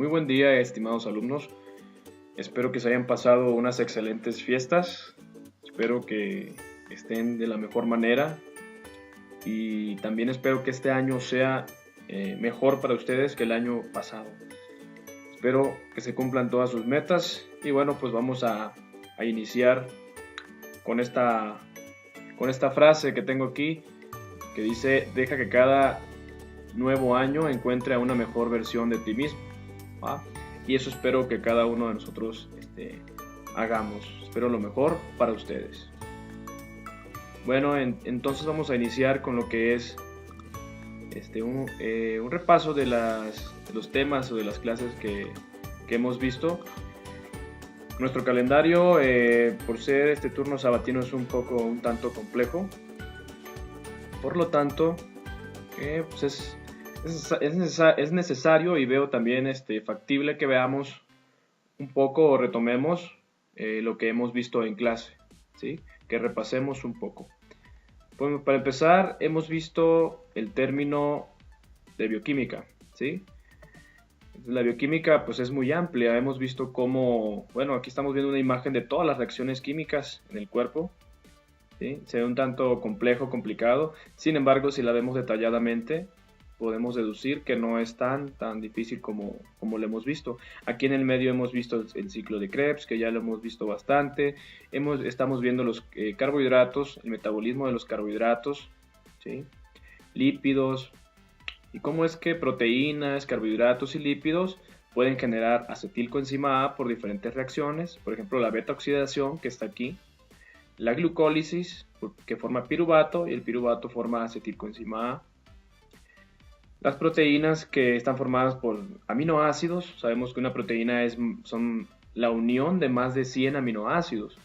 Muy buen día, estimados alumnos. Espero que se hayan pasado unas excelentes fiestas. Espero que estén de la mejor manera y también espero que este año sea mejor para ustedes que el año pasado. Espero que se cumplan todas sus metas y bueno, pues vamos a iniciar con esta frase que tengo aquí que dice: deja que cada nuevo año encuentre a una mejor versión de ti mismo. ¿Va? Y eso espero que cada uno de nosotros hagamos. Espero lo mejor para ustedes. Bueno, entonces vamos a iniciar con lo que es un repaso de los temas o de las clases que hemos visto. Nuestro calendario, por ser este turno sabatino, es un tanto complejo. Por lo tanto, pues es necesario y veo también factible que veamos un poco o retomemos lo que hemos visto en clase, ¿sí? Que repasemos un poco. Bueno, para empezar, hemos visto el término de bioquímica, ¿sí? La bioquímica pues es muy amplia. Hemos visto cómo, bueno, aquí estamos viendo una imagen de todas las reacciones químicas en el cuerpo, ¿sí? Se ve un tanto complicado. Sin embargo, si la vemos detalladamente, podemos deducir que no es tan difícil como lo hemos visto. Aquí en el medio hemos visto el ciclo de Krebs, que ya lo hemos visto bastante. Estamos viendo los carbohidratos, el metabolismo de los carbohidratos, ¿sí? Lípidos, y cómo es que proteínas, carbohidratos y lípidos pueden generar acetilcoenzima A por diferentes reacciones. Por ejemplo, la beta-oxidación, que está aquí, la glucólisis, que forma piruvato, y el piruvato forma acetilcoenzima A. Las proteínas, que están formadas por aminoácidos. Sabemos que una proteína son la unión de más de 100 aminoácidos.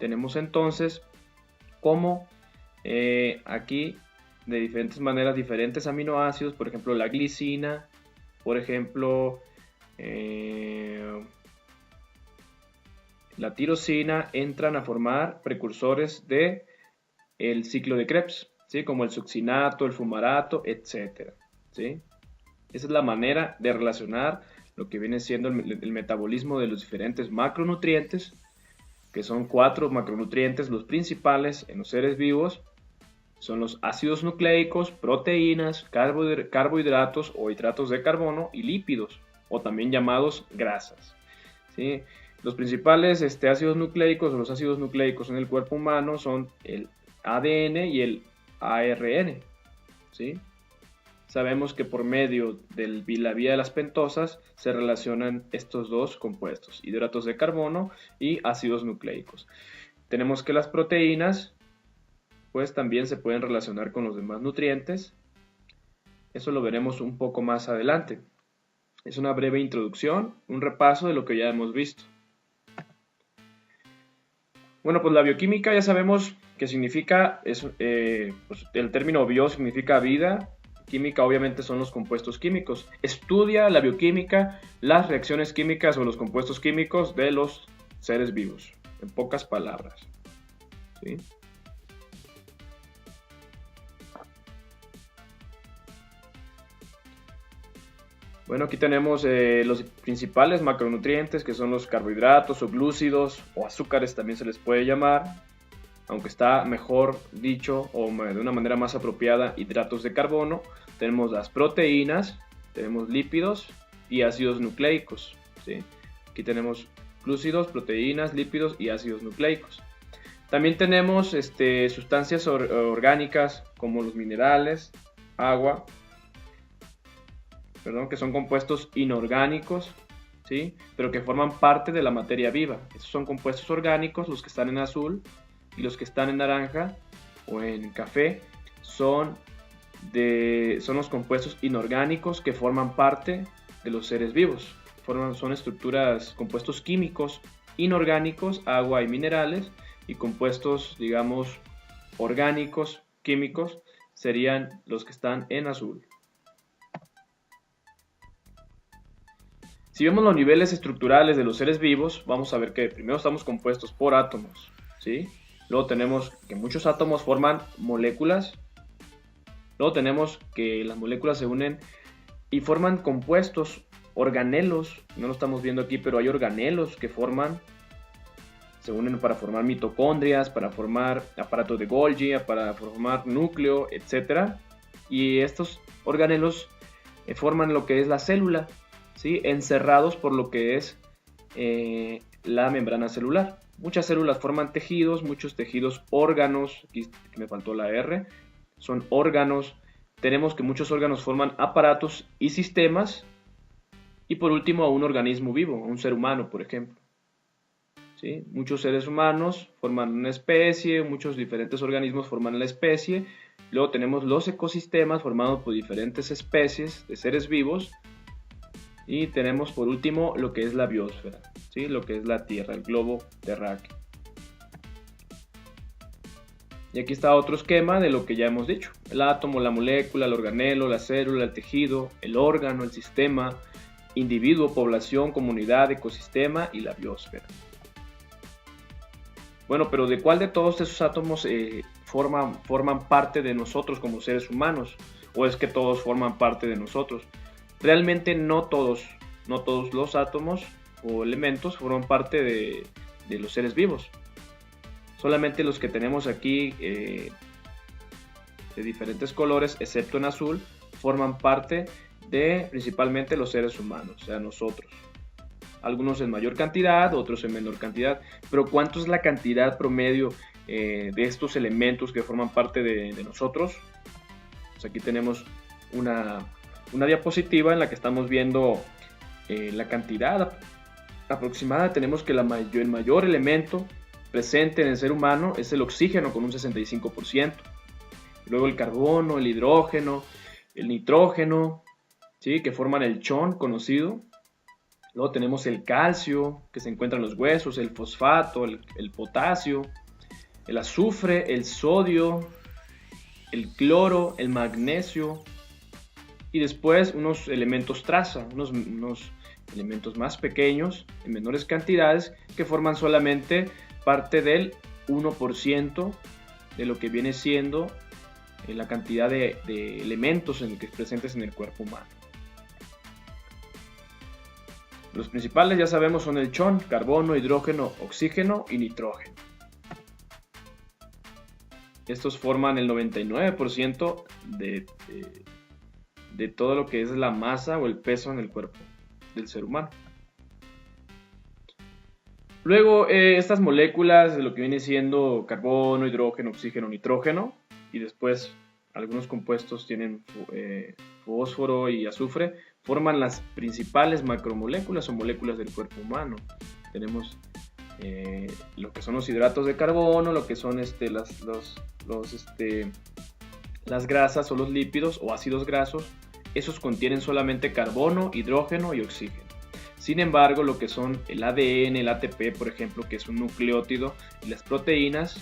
Tenemos entonces como aquí de diferentes maneras diferentes aminoácidos, por ejemplo la glicina, por ejemplo la tirosina, entran a formar precursores de el ciclo de Krebs, ¿sí? Como el succinato, el fumarato, etc. ¿Sí? Esa es la manera de relacionar lo que viene siendo el metabolismo de los diferentes macronutrientes, que son 4 macronutrientes los principales en los seres vivos. Son los ácidos nucleicos, proteínas, carbohidratos o hidratos de carbono y lípidos, o también llamados grasas, ¿sí? Los principales ácidos nucleicos o los ácidos nucleicos en el cuerpo humano son el ADN y el ARN, ¿sí? Sabemos que por medio de la vía de las pentosas se relacionan estos dos compuestos, hidratos de carbono y ácidos nucleicos. Tenemos que las proteínas pues también se pueden relacionar con los demás nutrientes. Eso lo veremos un poco más adelante. Es una breve introducción, un repaso de lo que ya hemos visto. Bueno, pues la bioquímica ya sabemos que significa, pues el término bio significa vida. Química obviamente son los compuestos químicos. Estudia la bioquímica, las reacciones químicas o los compuestos químicos de los seres vivos, en pocas palabras, ¿sí? Bueno, aquí tenemos los principales macronutrientes, que son los carbohidratos o glúcidos o azúcares también se les puede llamar, aunque está mejor dicho o de una manera más apropiada, hidratos de carbono. Tenemos las proteínas, tenemos lípidos y ácidos nucleicos, ¿sí? Aquí tenemos glúcidos, proteínas, lípidos y ácidos nucleicos. También tenemos sustancias orgánicas como los minerales, agua, que son compuestos inorgánicos, ¿sí? Pero que forman parte de la materia viva. Esos son compuestos orgánicos, los que están en azul, y los que están en naranja o en café son los compuestos inorgánicos que forman parte de los seres vivos. Son estructuras, compuestos químicos inorgánicos, agua y minerales, y compuestos, digamos, orgánicos, químicos, serían los que están en azul. Si vemos los niveles estructurales de los seres vivos, vamos a ver que primero estamos compuestos por átomos, ¿sí? Luego tenemos que muchos átomos forman moléculas. Luego tenemos que las moléculas se unen y forman compuestos organelos, no lo estamos viendo aquí, pero hay organelos que se unen para formar mitocondrias, para formar aparato de Golgi, para formar núcleo, etc. Y estos organelos forman lo que es la célula, ¿sí? Encerrados por lo que es la membrana celular. Muchas células forman tejidos, muchos tejidos órganos, aquí me faltó la R, son órganos. Tenemos que muchos órganos forman aparatos y sistemas. Y por último, a un organismo vivo, un ser humano, por ejemplo. ¿Sí? Muchos seres humanos forman una especie, muchos diferentes organismos forman la especie. Luego tenemos los ecosistemas formados por diferentes especies de seres vivos. Y tenemos por último lo que es la biosfera, ¿sí? Lo que es la Tierra, el globo terráqueo. Y aquí está otro esquema de lo que ya hemos dicho. El átomo, la molécula, el organelo, la célula, el tejido, el órgano, el sistema, individuo, población, comunidad, ecosistema y la biosfera. Bueno, pero ¿de cuál de todos esos átomos forman parte de nosotros como seres humanos? ¿O es que todos forman parte de nosotros? Realmente no todos los átomos o elementos forman parte de los seres vivos. Solamente los que tenemos aquí de diferentes colores, excepto en azul, forman parte de principalmente los seres humanos, o sea, nosotros. Algunos en mayor cantidad, otros en menor cantidad. Pero ¿cuánto es la cantidad promedio de estos elementos que forman parte de nosotros? Pues aquí tenemos una diapositiva en la que estamos viendo la cantidad aproximada. Tenemos que el mayor elemento presente en el ser humano es el oxígeno con un 65%. Luego el carbono, el hidrógeno, el nitrógeno, ¿sí? Que forman el chon conocido. Luego tenemos el calcio que se encuentra en los huesos, el fosfato, el potasio, el azufre, el sodio, el cloro, el magnesio y después unos elementos traza, unos elementos más pequeños en menores cantidades que forman solamente parte del 1% de lo que viene siendo la cantidad de elementos presentes en el cuerpo humano. Los principales ya sabemos son el chon, carbono, hidrógeno, oxígeno y nitrógeno. Estos forman el 99% de todo lo que es la masa o el peso en el cuerpo del ser humano. Luego estas moléculas de lo que viene siendo carbono, hidrógeno, oxígeno, nitrógeno y después algunos compuestos tienen fósforo y azufre, forman las principales macromoléculas o moléculas del cuerpo humano. Tenemos lo que son los hidratos de carbono, lo que son las grasas o los lípidos o ácidos grasos. Esos contienen solamente carbono, hidrógeno y oxígeno. Sin embargo, lo que son el ADN, el ATP, por ejemplo, que es un nucleótido, y las proteínas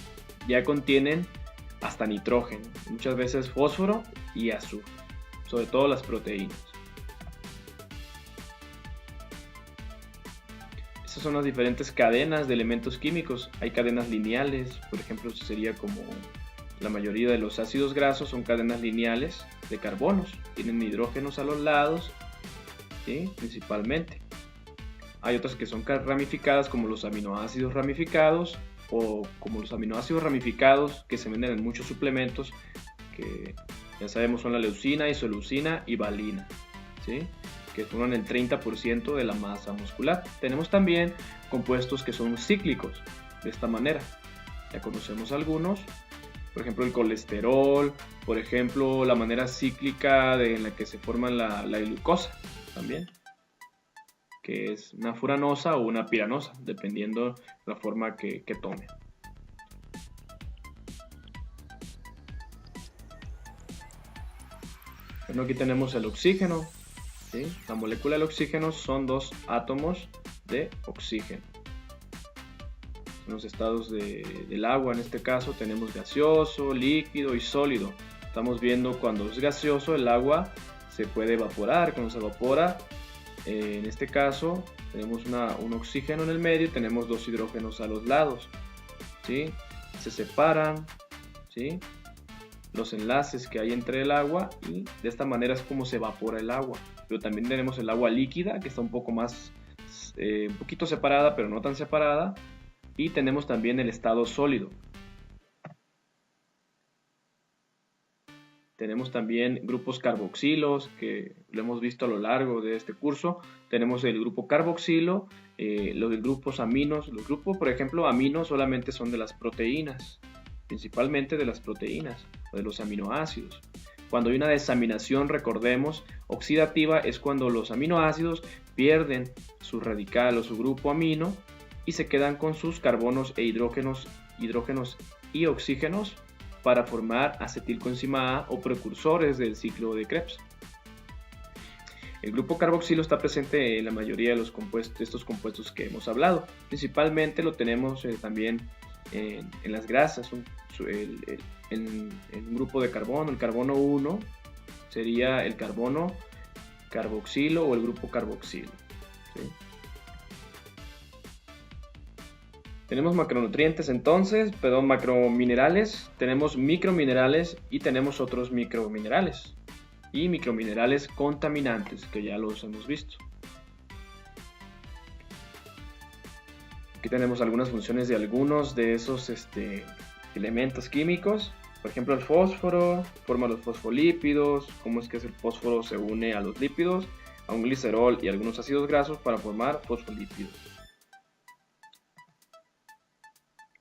ya contienen hasta nitrógeno, muchas veces fósforo y azufre, sobre todo las proteínas. Estas son las diferentes cadenas de elementos químicos. Hay cadenas lineales, por ejemplo, sería como la mayoría de los ácidos grasos son cadenas lineales de carbonos, tienen hidrógenos a los lados, ¿sí? Principalmente. Hay otras que son ramificadas como los aminoácidos ramificados o como los aminoácidos ramificados que se venden en muchos suplementos que ya sabemos son la leucina, isoleucina y valina, ¿sí? Que forman el 30% de la masa muscular. Tenemos también compuestos que son cíclicos de esta manera, ya conocemos algunos, por ejemplo el colesterol, por ejemplo la manera cíclica en la que se forma la glucosa también, que es una furanosa o una piranosa, dependiendo la forma que tome. Bueno, aquí tenemos el oxígeno, ¿sí? La molécula del oxígeno son dos átomos de oxígeno. En los estados del agua, en este caso, tenemos gaseoso, líquido y sólido. Estamos viendo cuando es gaseoso, el agua se puede evaporar. Cuando se evapora, en este caso, tenemos un oxígeno en el medio y tenemos dos hidrógenos a los lados, ¿sí? Se separan, ¿sí? los enlaces que hay entre el agua y de esta manera es como se evapora el agua. Pero también tenemos el agua líquida que está un poco más, un poquito separada pero no tan separada, y tenemos también el estado sólido. Tenemos también grupos carboxilos que lo hemos visto a lo largo de este curso. Tenemos el grupo carboxilo, los grupos aminos. Los grupos, por ejemplo, aminos solamente son de las proteínas, principalmente de las proteínas o de los aminoácidos. Cuando hay una desaminación, recordemos, oxidativa es cuando los aminoácidos pierden su radical o su grupo amino y se quedan con sus carbonos e hidrógenos y oxígenos para formar acetilcoenzima A o precursores del ciclo de Krebs. El grupo carboxilo está presente en la mayoría de estos compuestos que hemos hablado. Principalmente lo tenemos también en las grasas. En un grupo de carbono, el carbono 1 sería el carbono carboxilo o el grupo carboxilo, ¿sí? Tenemos macronutrientes entonces, macrominerales, tenemos microminerales y tenemos otros microminerales y microminerales contaminantes que ya los hemos visto. Aquí tenemos algunas funciones de algunos de esos elementos químicos. Por ejemplo, el fósforo forma los fosfolípidos. ¿Cómo es que el fósforo se une a los lípidos, a un glicerol y algunos ácidos grasos para formar fosfolípidos?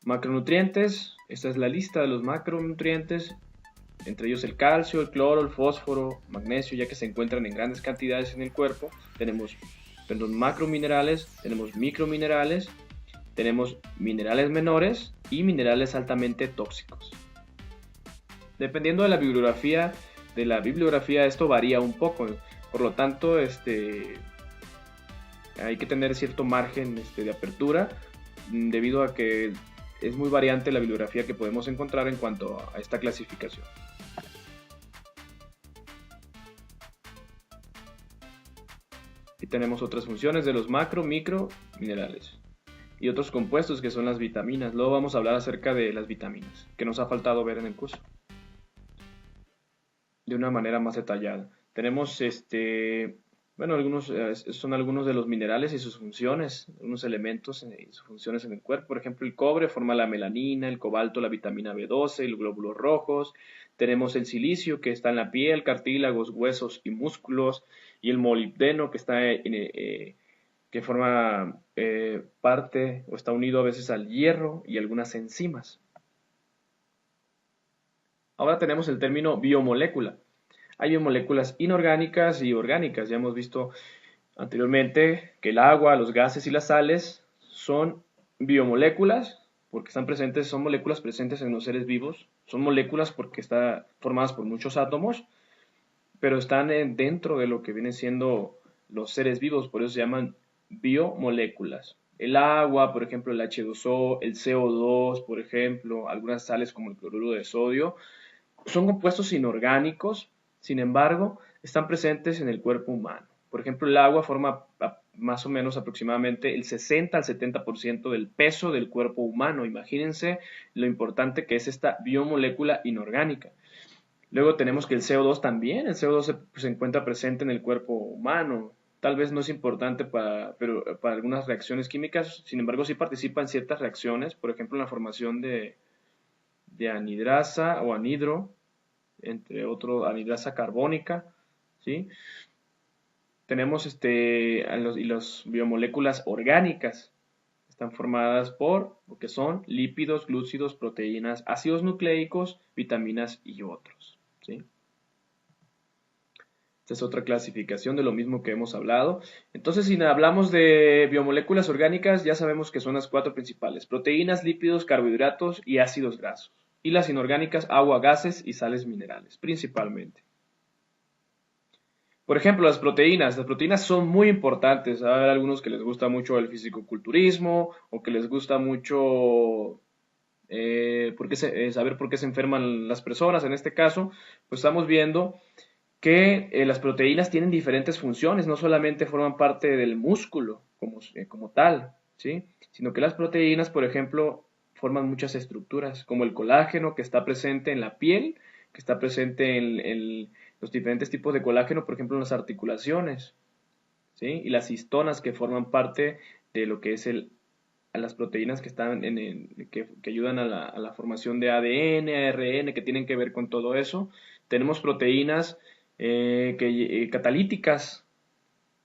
Macronutrientes, esta es la lista de los macronutrientes, entre ellos el calcio, el cloro, el fósforo, magnesio, ya que se encuentran en grandes cantidades en el cuerpo. Tenemos macrominerales, tenemos microminerales, tenemos minerales menores y minerales altamente tóxicos. Dependiendo de la bibliografía, esto varía un poco, por lo tanto hay que tener cierto margen de apertura, debido a que es muy variante la bibliografía que podemos encontrar en cuanto a esta clasificación. Aquí tenemos otras funciones de los micro minerales y otros compuestos que son las vitaminas. Luego vamos a hablar acerca de las vitaminas, que nos ha faltado ver en el curso de una manera más detallada. Tenemos son algunos de los minerales y sus funciones, unos elementos y sus funciones en el cuerpo. Por ejemplo, el cobre forma la melanina, el cobalto la vitamina B12 y los glóbulos rojos. Tenemos el silicio que está en la piel, cartílagos, huesos y músculos, y el molibdeno que está que forma parte o está unido a veces al hierro y algunas enzimas. Ahora tenemos el término biomolécula. Hay biomoléculas inorgánicas y orgánicas. Ya hemos visto anteriormente que el agua, los gases y las sales son biomoléculas porque son moléculas presentes en los seres vivos. Son moléculas porque están formadas por muchos átomos, pero están dentro de lo que vienen siendo los seres vivos, por eso se llaman biomoléculas. El agua, por ejemplo, el H2O, el CO2, por ejemplo, algunas sales como el cloruro de sodio, son compuestos inorgánicos. Sin embargo, están presentes en el cuerpo humano. Por ejemplo, el agua forma más o menos aproximadamente el 60 al 70% del peso del cuerpo humano. Imagínense lo importante que es esta biomolécula inorgánica. Luego tenemos que el CO2 también, el CO2 se encuentra presente en el cuerpo humano. Tal vez no es importante para algunas reacciones químicas, sin embargo sí participa en ciertas reacciones, por ejemplo en la formación de anhidrasa o anhidro, entre otros anhidrasa carbónica, ¿sí? Tenemos las biomoléculas orgánicas, están formadas por lo que son lípidos, glúcidos, proteínas, ácidos nucleicos, vitaminas y otros, ¿sí? Esta es otra clasificación de lo mismo que hemos hablado. Entonces, si hablamos de biomoléculas orgánicas, ya sabemos que son las 4 principales: proteínas, lípidos, carbohidratos y ácidos grasos. Y las inorgánicas, agua, gases y sales minerales, principalmente. Por ejemplo, las proteínas son muy importantes. Hay algunos que les gusta mucho el fisicoculturismo o que les gusta mucho saber por qué se enferman las personas. En este caso, pues estamos viendo que las proteínas tienen diferentes funciones, no solamente forman parte del músculo como tal, ¿sí? Sino que las proteínas, por ejemplo, forman muchas estructuras, como el colágeno que está presente en la piel, que está presente en los diferentes tipos de colágeno, por ejemplo, en las articulaciones, ¿sí? Y las histonas que forman parte de lo que es a las proteínas que están que ayudan a la formación de ADN, ARN, que tienen que ver con todo eso. Tenemos proteínas catalíticas,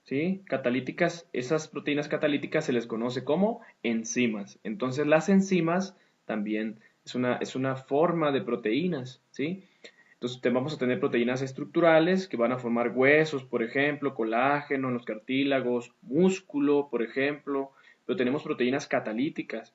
¿sí? Catalíticas, esas proteínas catalíticas se les conoce como enzimas. Entonces las enzimas también es una forma de proteínas, ¿sí? Entonces vamos a tener proteínas estructurales que van a formar huesos, por ejemplo, colágeno en los cartílagos, músculo, por ejemplo, pero tenemos proteínas catalíticas.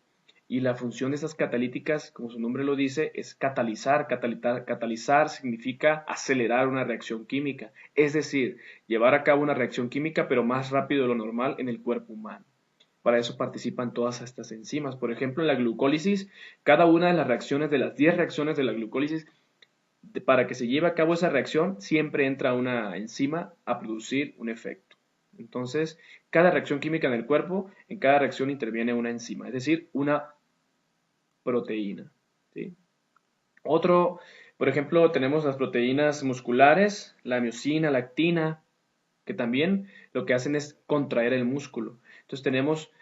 Y la función de estas catalíticas, como su nombre lo dice, es catalizar. Catalizar significa acelerar una reacción química, es decir, llevar a cabo una reacción química pero más rápido de lo normal en el cuerpo humano. Para eso participan todas estas enzimas. Por ejemplo, en la glucólisis, cada una de las reacciones, de las 10 reacciones de la glucólisis, para que se lleve a cabo esa reacción, siempre entra una enzima a producir un efecto. Entonces, cada reacción química en el cuerpo, en cada reacción interviene una enzima, es decir, una proteína, ¿sí? Otro, por ejemplo, tenemos las proteínas musculares, la miosina, la actina, que también lo que hacen es contraer el músculo. Entonces tenemos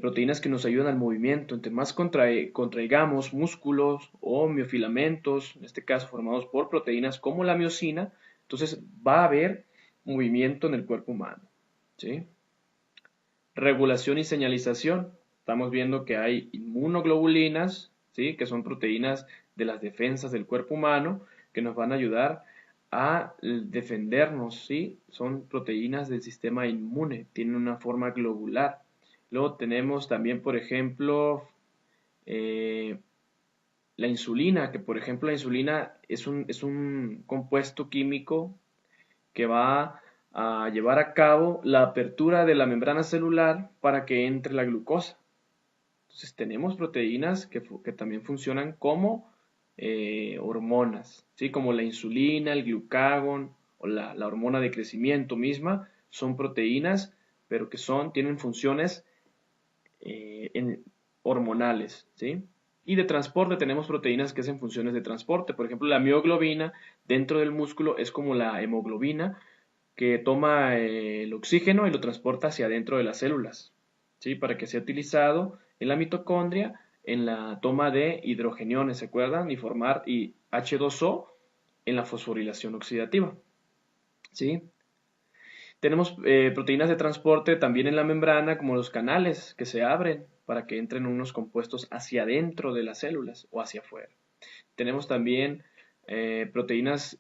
proteínas que nos ayudan al movimiento. Entre más contraigamos músculos o miofilamentos, en este caso formados por proteínas como la miosina, entonces va a haber movimiento en el cuerpo humano, ¿sí? Regulación y señalización. Estamos viendo que hay inmunoglobulinas, ¿sí? Que son proteínas de las defensas del cuerpo humano que nos van a ayudar a defendernos, ¿sí? Son proteínas del sistema inmune, tienen una forma globular. Luego tenemos también, por ejemplo, la insulina, que por ejemplo la insulina es un compuesto químico que va a llevar a cabo la apertura de la membrana celular para que entre la glucosa. Entonces tenemos proteínas que también funcionan como hormonas, ¿sí? Como la insulina, el glucagón o la hormona de crecimiento misma, son proteínas, pero que tienen funciones hormonales, ¿sí? Y de transporte tenemos proteínas que hacen funciones de transporte. Por ejemplo, la mioglobina dentro del músculo es como la hemoglobina, que toma el oxígeno y lo transporta hacia adentro de las células, ¿sí? Para que sea utilizado en la mitocondria en la toma de hidrogeniones, ¿se acuerdan? Y formar H2O en la fosforilación oxidativa, ¿sí? Tenemos proteínas de transporte también en la membrana, como los canales que se abren para que entren unos compuestos hacia adentro de las células o hacia afuera. Tenemos también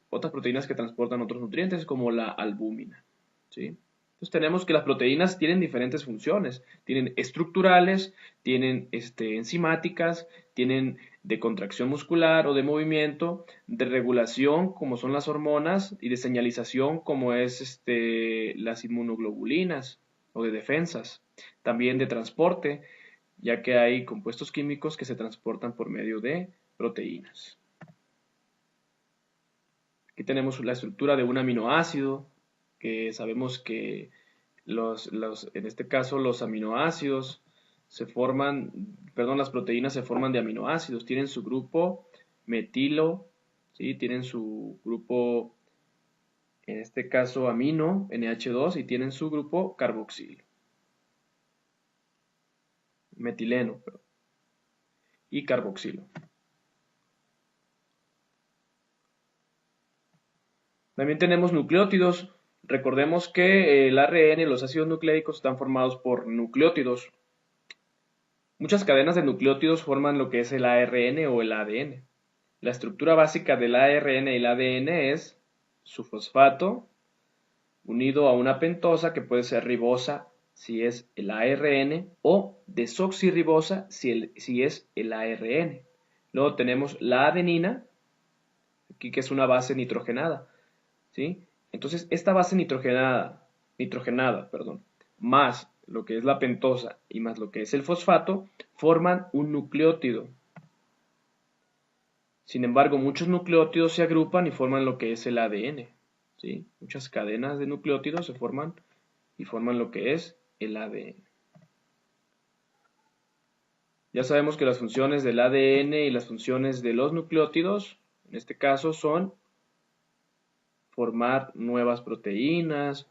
otras proteínas que transportan otros nutrientes, como la albúmina, ¿sí? Entonces tenemos que las proteínas tienen diferentes funciones, tienen estructurales, tienen enzimáticas, tienen de contracción muscular o de movimiento, de regulación como son las hormonas y de señalización como es las inmunoglobulinas o de defensas, también de transporte, ya que hay compuestos químicos que se transportan por medio de proteínas. Aquí tenemos la estructura de un aminoácido, que sabemos que en este caso los aminoácidos las proteínas se forman de aminoácidos, tienen su grupo metilo, ¿sí? Tienen su grupo, en este caso amino, NH2, y tienen su grupo carboxilo, metileno, y carboxilo. También tenemos nucleótidos. Recordemos que el ARN y los ácidos nucleicos están formados por nucleótidos. Muchas cadenas de nucleótidos forman lo que es el ARN o el ADN. La estructura básica del ARN y el ADN es su fosfato unido a una pentosa que puede ser ribosa si es el ARN o desoxirribosa si es el ARN. Luego tenemos la adenina, aquí que es una base nitrogenada, ¿sí? Entonces, esta base nitrogenada, más lo que es la pentosa y más lo que es el fosfato, forman un nucleótido. Sin embargo, muchos nucleótidos se agrupan y forman lo que es el ADN, ¿sí? Muchas cadenas de nucleótidos se forman y forman lo que es el ADN. Ya sabemos que las funciones del ADN y las funciones de los nucleótidos En este caso son formar nuevas proteínas,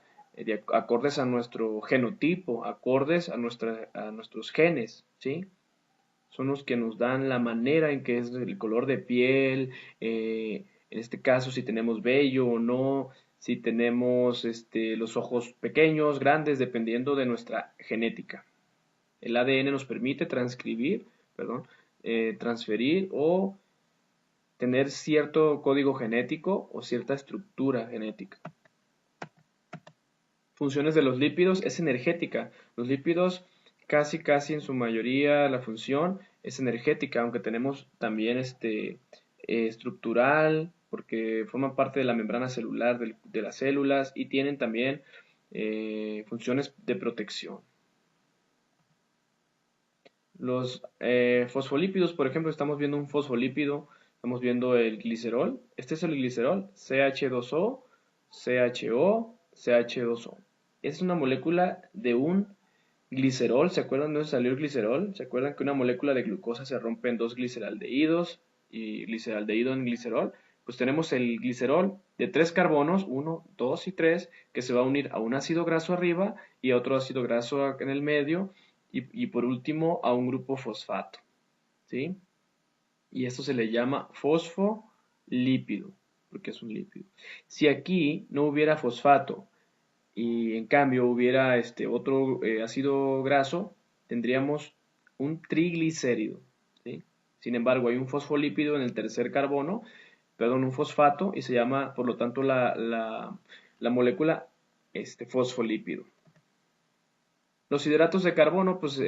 acordes a nuestro genotipo, acordes a nuestros genes, ¿sí? Son los que nos dan la manera en que es el color de piel, en este caso si tenemos vello o no, si tenemos los ojos pequeños, grandes, dependiendo de nuestra genética. El ADN nos permite transferir o tener cierto código genético o cierta estructura genética. Funciones de los lípidos es energética. Los lípidos casi en su mayoría la función es energética, aunque tenemos también estructural, porque forman parte de la membrana celular de las células y tienen también funciones de protección. Los fosfolípidos, por ejemplo, estamos viendo un fosfolípido, estamos viendo el glicerol. Este es el glicerol, CH2O, CHO, CH2O. Es una molécula de un glicerol. ¿Se acuerdan de dónde salió el glicerol? ¿Se acuerdan que una molécula de glucosa se rompe en dos gliceraldehídos y gliceraldehído en glicerol? Pues tenemos el glicerol de 3 carbonos, 1, 2 y 3, que se va a unir a un ácido graso arriba y a otro ácido graso en el medio y por último a un grupo fosfato, ¿sí? Y esto se le llama fosfolípido, porque es un lípido. Si aquí no hubiera fosfato y en cambio hubiera otro ácido graso, tendríamos un triglicérido, ¿sí? Sin embargo, hay un fosfolípido en el tercer carbono, un fosfato, y se llama, por lo tanto, la molécula fosfolípido. Los hidratos de carbono, pues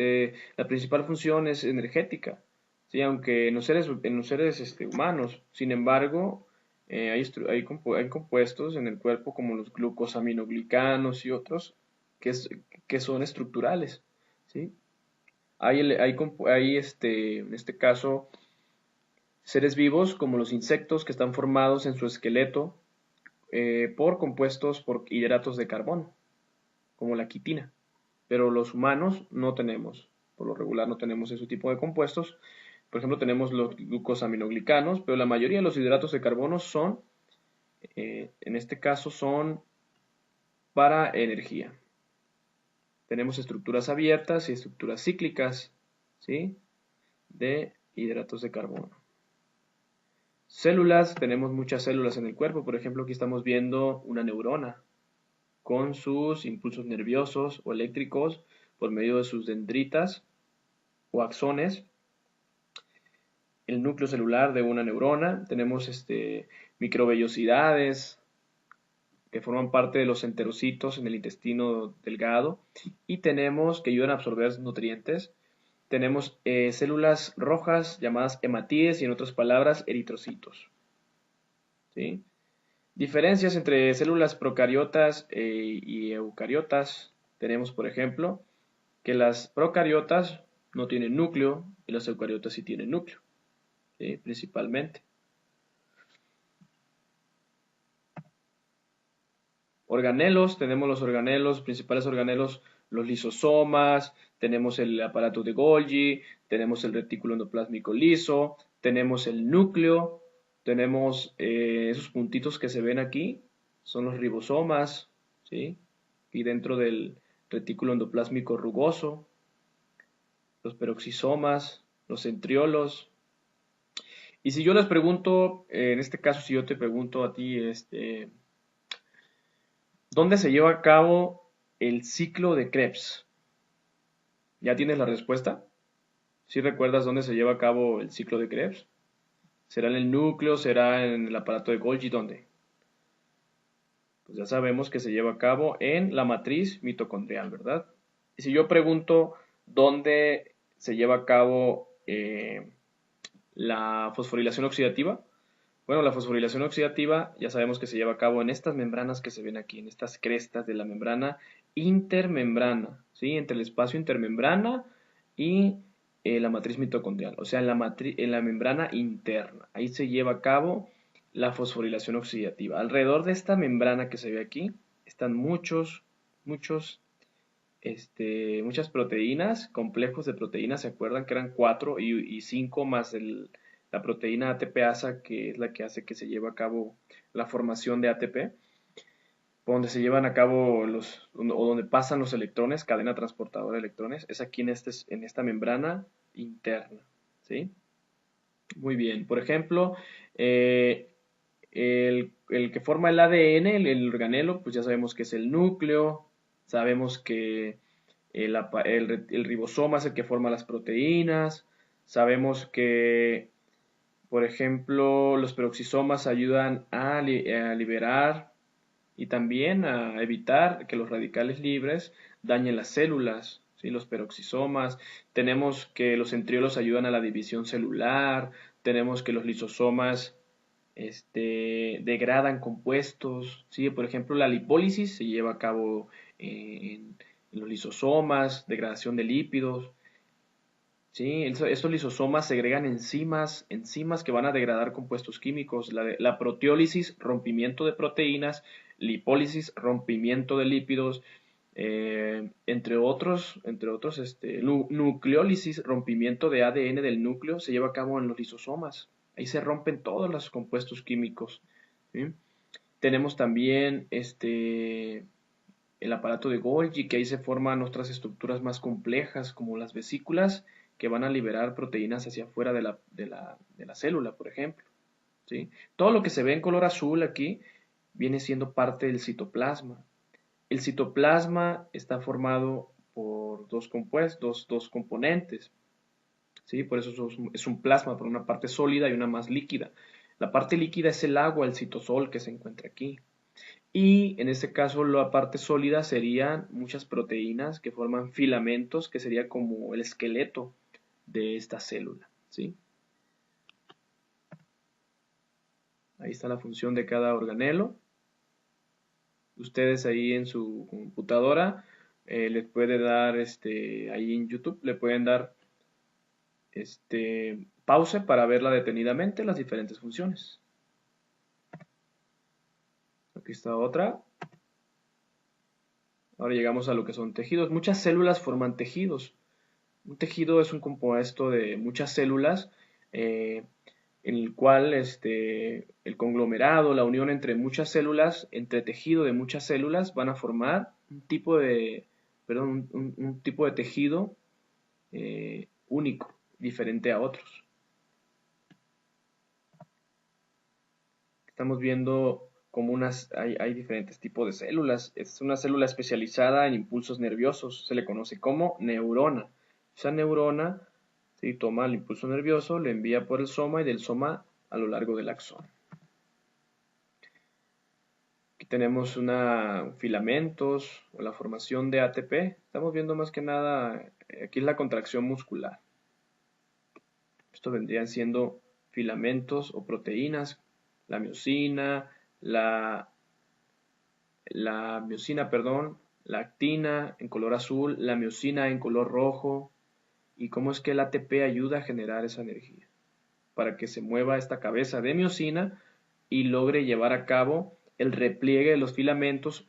la principal función es energética, ¿sí? Aunque en los seres humanos. Sin embargo, hay compuestos en el cuerpo como los glucosaminoglicanos y otros que son estructurales, ¿sí? En este caso, seres vivos como los insectos que están formados en su esqueleto por hidratos de carbono, como la quitina. Pero los humanos no tenemos, por lo regular no tenemos ese tipo de compuestos. Por ejemplo, tenemos los glucosaminoglicanos, pero la mayoría de los hidratos de carbono son, en este caso, son para energía. Tenemos estructuras abiertas y estructuras cíclicas, ¿sí? De hidratos de carbono. Células, tenemos muchas células en el cuerpo. Por ejemplo, aquí estamos viendo una neurona con sus impulsos nerviosos o eléctricos por medio de sus dendritas o axones. El núcleo celular de una neurona. Tenemos microvellosidades que forman parte de los enterocitos en el intestino delgado y tenemos que ayudan a absorber nutrientes. Tenemos células rojas llamadas hematíes y en otras palabras eritrocitos, ¿sí? Diferencias entre células procariotas y eucariotas. Tenemos, por ejemplo, que las procariotas no tienen núcleo y las eucariotas sí tienen núcleo, ¿sí? Principalmente. Organelos, tenemos los organelos, principales organelos, los lisosomas, tenemos el aparato de Golgi, tenemos el retículo endoplásmico liso, tenemos el núcleo, tenemos esos puntitos que se ven aquí, son los ribosomas, ¿sí? Y dentro del retículo endoplásmico rugoso, los peroxisomas, los centriolos. Y si yo les pregunto, en este caso, si yo te pregunto a ti, ¿dónde se lleva a cabo el ciclo de Krebs? ¿Ya tienes la respuesta? ¿Sí recuerdas dónde se lleva a cabo el ciclo de Krebs? ¿Será en el núcleo? ¿Será en el aparato de Golgi? ¿Dónde? Pues ya sabemos que se lleva a cabo en la matriz mitocondrial, ¿verdad? Y si yo pregunto dónde se lleva a cabo la fosforilación oxidativa, bueno, la fosforilación oxidativa ya sabemos que se lleva a cabo en estas membranas que se ven aquí, en estas crestas de la membrana intermembrana, ¿sí? Entre el espacio intermembrana y la matriz mitocondrial, o sea, en la membrana interna. Ahí se lleva a cabo la fosforilación oxidativa. Alrededor de esta membrana que se ve aquí están muchas proteínas, complejos de proteínas. ¿Se acuerdan que eran 4 y 5 más la proteína ATPasa, que es la que hace que se lleve a cabo la formación de ATP, donde se llevan a cabo o donde pasan los electrones, cadena transportadora de electrones, es aquí en esta membrana interna, ¿sí? Muy bien, por ejemplo, el que forma el ADN, el organelo, pues ya sabemos que es el núcleo, sabemos que el ribosoma es el que forma las proteínas, sabemos que, por ejemplo, los peroxisomas ayudan a liberar y también a evitar que los radicales libres dañen las células, ¿sí? Los peroxisomas. Tenemos que los centriolos ayudan a la división celular, tenemos que los lisosomas degradan compuestos, ¿sí? Por ejemplo, la lipólisis se lleva a cabo en los lisosomas, degradación de lípidos. Sí, estos lisosomas segregan enzimas que van a degradar compuestos químicos. La proteólisis, rompimiento de proteínas, lipólisis, rompimiento de lípidos, entre otros, nucleólisis, rompimiento de ADN del núcleo, se lleva a cabo en los lisosomas. Ahí se rompen todos los compuestos químicos. ¿Sí? Tenemos también el aparato de Golgi, que ahí se forman otras estructuras más complejas, como las vesículas, que van a liberar proteínas hacia afuera de la célula, por ejemplo. ¿Sí? Todo lo que se ve en color azul aquí viene siendo parte del citoplasma. El citoplasma está formado por dos componentes. ¿Sí? Por eso es un plasma, por una parte sólida y una más líquida. La parte líquida es el agua, el citosol que se encuentra aquí. Y en este caso la parte sólida serían muchas proteínas que forman filamentos, que sería como el esqueleto de esta célula, ¿sí? Ahí está la función de cada organelo. Ustedes ahí en su computadora les puede dar, ahí en YouTube, le pueden dar pause para verla detenidamente, las diferentes funciones. Aquí está otra. Ahora llegamos a lo que son tejidos. Muchas células forman tejidos. Un tejido es un compuesto de muchas células en el cual el conglomerado, la unión entre muchas células, entre tejido de muchas células, van a formar un tipo de, perdón, un tipo de tejido único, diferente a otros. Estamos viendo como hay diferentes tipos de células. Es una célula especializada en impulsos nerviosos, se le conoce como neurona. Esa neurona, ¿sí?, toma el impulso nervioso, lo envía por el soma y del soma a lo largo del axón. Aquí tenemos filamentos o la formación de ATP. Estamos viendo más que nada, aquí es la contracción muscular. Esto vendrían siendo filamentos o proteínas, la miosina, la miosina, perdón, la actina en color azul, la miosina en color rojo, y cómo es que el ATP ayuda a generar esa energía, para que se mueva esta cabeza de miosina y logre llevar a cabo el repliegue de los filamentos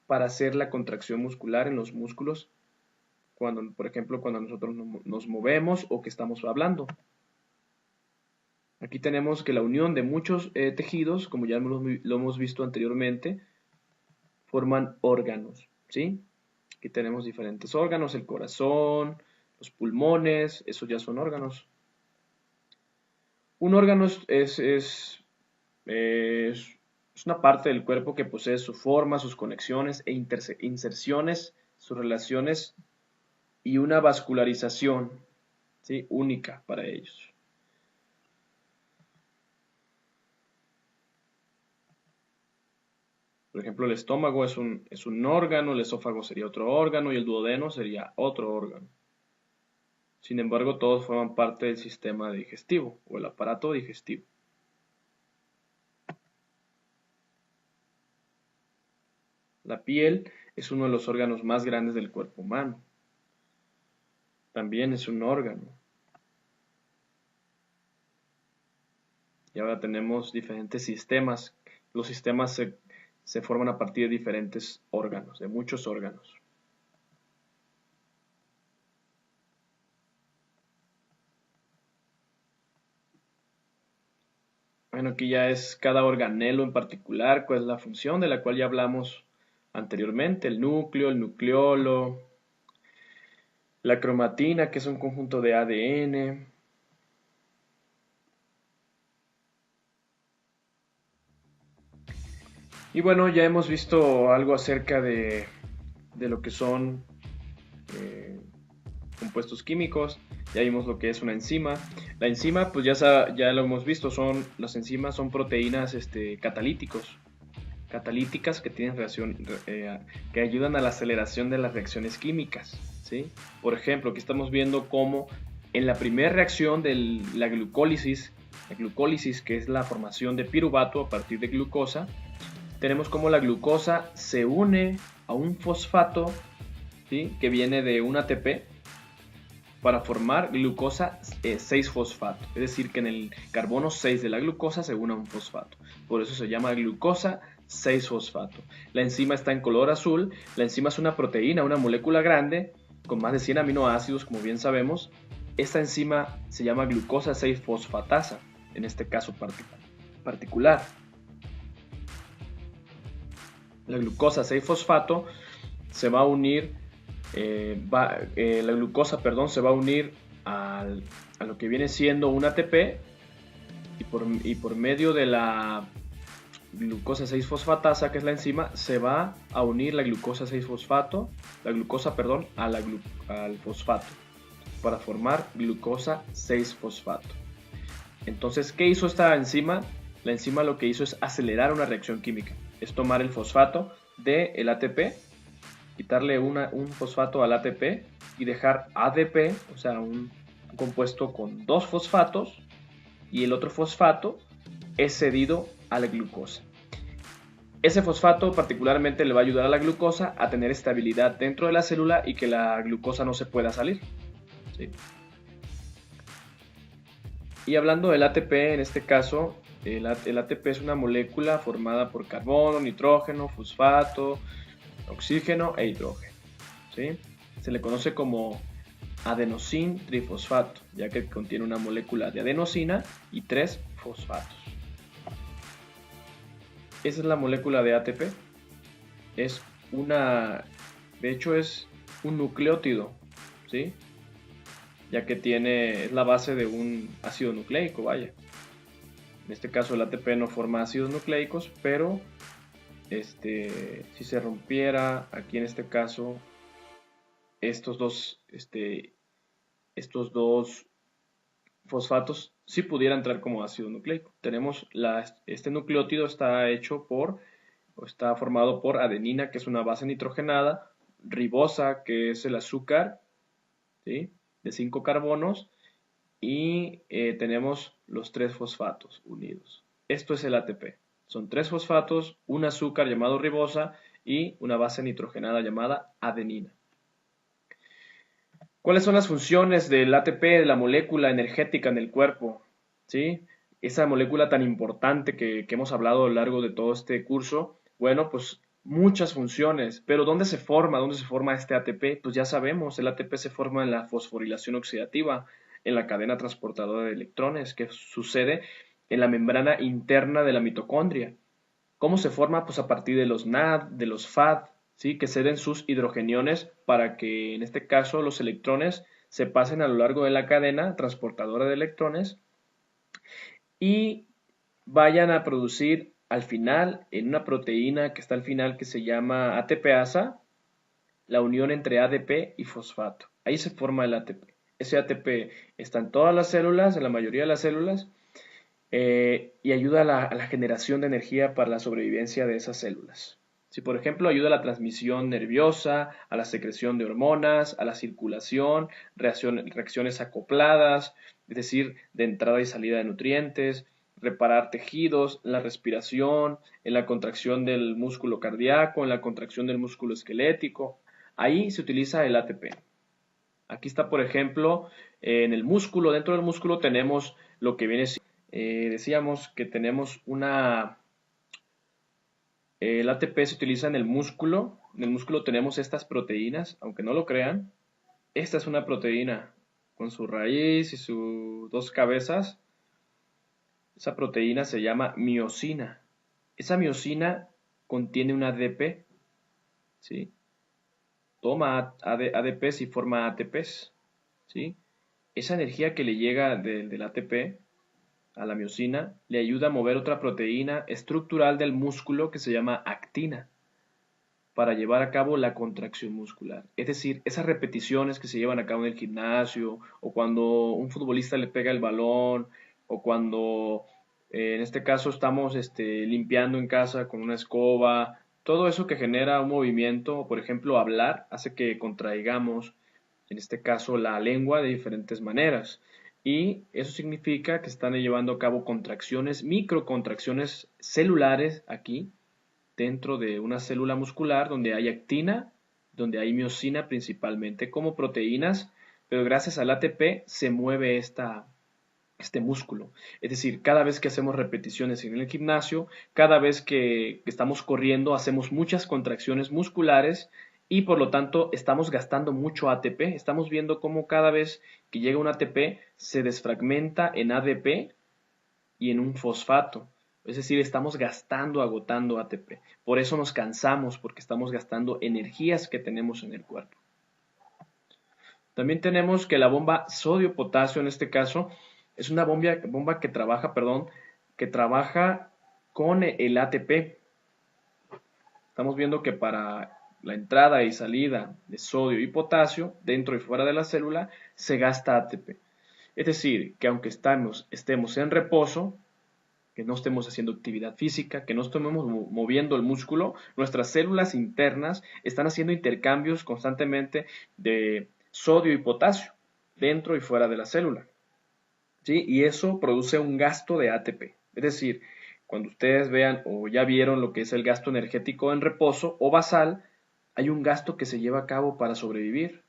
para hacer la contracción muscular en los músculos, por ejemplo, cuando nosotros nos movemos o que estamos hablando. Aquí tenemos que la unión de muchos tejidos, como ya lo hemos visto anteriormente, forman órganos, ¿sí? Aquí tenemos diferentes órganos, el corazón, los pulmones, esos ya son órganos. Un órgano es una parte del cuerpo que posee su forma, sus conexiones e inserciones, sus relaciones y una vascularización, ¿sí?, única para ellos. Por ejemplo, el estómago es un órgano, el esófago sería otro órgano y el duodeno sería otro órgano. Sin embargo, todos forman parte del sistema digestivo o el aparato digestivo. La piel es uno de los órganos más grandes del cuerpo humano. También es un órgano. Y ahora tenemos diferentes sistemas. Los sistemas se forman a partir de diferentes órganos, de muchos órganos. Bueno, aquí ya es cada organelo en particular, cuál es la función de la cual ya hablamos anteriormente, el núcleo, el nucleolo, la cromatina, que es un conjunto de ADN. Y bueno, ya hemos visto algo acerca de lo que son compuestos químicos, ya vimos lo que es una enzima. La enzima, pues ya lo hemos visto, las enzimas son proteínas catalíticas que tienen que ayudan a la aceleración de las reacciones químicas, ¿sí? Por ejemplo, aquí estamos viendo cómo en la primera reacción de la glucólisis, que es la formación de piruvato a partir de glucosa, tenemos cómo la glucosa se une a un fosfato, ¿sí?, que viene de un ATP para formar glucosa 6-fosfato. Es decir, que en el carbono 6 de la glucosa se une a un fosfato. Por eso se llama glucosa 6-fosfato. La enzima está en color azul. La enzima es una proteína, una molécula grande con más de 100 aminoácidos, como bien sabemos. Esta enzima se llama glucosa 6-fosfatasa, en este caso particular. La glucosa 6-fosfato se va a unir, la glucosa, se va a unir a lo que viene siendo un ATP y por medio de la glucosa 6-fosfatasa, que es la enzima, se va a unir la glucosa 6-fosfato, al fosfato para formar glucosa 6-fosfato. Entonces, ¿qué hizo esta enzima? La enzima lo que hizo es acelerar una reacción química. Es tomar el fosfato del ATP, quitarle un fosfato al ATP y dejar ADP, o sea, un compuesto con 2 fosfatos, y el otro fosfato es cedido a la glucosa. Ese fosfato particularmente le va a ayudar a la glucosa a tener estabilidad dentro de la célula y que la glucosa no se pueda salir, ¿sí? Y hablando del ATP, en este caso, el ATP es una molécula formada por carbono, nitrógeno, fosfato, oxígeno e hidrógeno, ¿sí? Se le conoce como adenosín trifosfato, ya que contiene una molécula de adenosina y 3 fosfatos. Esa es la molécula de ATP. De hecho es un nucleótido, ¿sí?, ya que es la base de un ácido nucleico, vaya. En este caso el ATP no forma ácidos nucleicos, pero si se rompiera aquí en este caso estos dos fosfatos, sí pudiera entrar como ácido nucleico. Tenemos este nucleótido está formado por adenina, que es una base nitrogenada, ribosa, que es el azúcar, ¿sí?, de 5 carbonos, y tenemos los 3 fosfatos unidos. Esto es el ATP. Son 3 fosfatos, un azúcar llamado ribosa y una base nitrogenada llamada adenina. ¿Cuáles son las funciones del ATP, de la molécula energética en el cuerpo? ¿Sí? Esa molécula tan importante que hemos hablado a lo largo de todo este curso. Bueno, pues muchas funciones, pero ¿dónde se forma? ¿Dónde se forma este ATP? Pues ya sabemos, el ATP se forma en la fosforilación oxidativa, en la cadena transportadora de electrones, que sucede en la membrana interna de la mitocondria. ¿Cómo se forma? Pues a partir de los NAD, de los FAD, ¿sí?, que ceden sus hidrogeniones para que, en este caso, los electrones se pasen a lo largo de la cadena transportadora de electrones y vayan a producir al final, en una proteína que está al final, que se llama ATPasa, la unión entre ADP y fosfato. Ahí se forma el ATP. Ese ATP está en todas las células, en la mayoría de las células, y ayuda a la generación de energía para la sobrevivencia de esas células. Si, por ejemplo, ayuda a la transmisión nerviosa, a la secreción de hormonas, a la circulación, reacciones acopladas, es decir, de entrada y salida de nutrientes, reparar tejidos, la respiración, en la contracción del músculo cardíaco, en la contracción del músculo esquelético. Ahí se utiliza el ATP. Aquí está, por ejemplo, en el músculo. Dentro del músculo tenemos lo que viene siendo, decíamos que tenemos el ATP se utiliza en el músculo. En el músculo tenemos estas proteínas, aunque no lo crean. Esta es una proteína con su raíz y sus 2 cabezas. Esa proteína se llama miosina. Esa miosina contiene un ADP, ¿sí? Toma ADPs y forma ATPs, ¿sí? Esa energía que le llega del ATP a la miosina le ayuda a mover otra proteína estructural del músculo que se llama actina para llevar a cabo la contracción muscular. Es decir, esas repeticiones que se llevan a cabo en el gimnasio o cuando un futbolista le pega el balón o cuando en este caso estamos limpiando en casa con una escoba, todo eso que genera un movimiento, por ejemplo, hablar, hace que contraigamos, en este caso, la lengua de diferentes maneras. Y eso significa que están llevando a cabo contracciones, microcontracciones celulares aquí, dentro de una célula muscular donde hay actina, donde hay miosina principalmente como proteínas, pero gracias al ATP se mueve este músculo. Es decir, cada vez que hacemos repeticiones en el gimnasio, cada vez que estamos corriendo, hacemos muchas contracciones musculares y por lo tanto estamos gastando mucho ATP. Estamos viendo cómo cada vez que llega un ATP se desfragmenta en ADP y en un fosfato. Es decir, estamos gastando, agotando ATP. Por eso nos cansamos, porque estamos gastando energías que tenemos en el cuerpo. También tenemos que la bomba sodio-potasio, en este caso, es una bomba que trabaja con el ATP. Estamos viendo que para la entrada y salida de sodio y potasio, dentro y fuera de la célula, se gasta ATP. Es decir, que aunque estemos en reposo, que no estemos haciendo actividad física, que no estemos moviendo el músculo, nuestras células internas están haciendo intercambios constantemente de sodio y potasio dentro y fuera de la célula, ¿sí? Y eso produce un gasto de ATP. Es decir, cuando ustedes vean o ya vieron lo que es el gasto energético en reposo o basal, hay un gasto que se lleva a cabo para sobrevivir.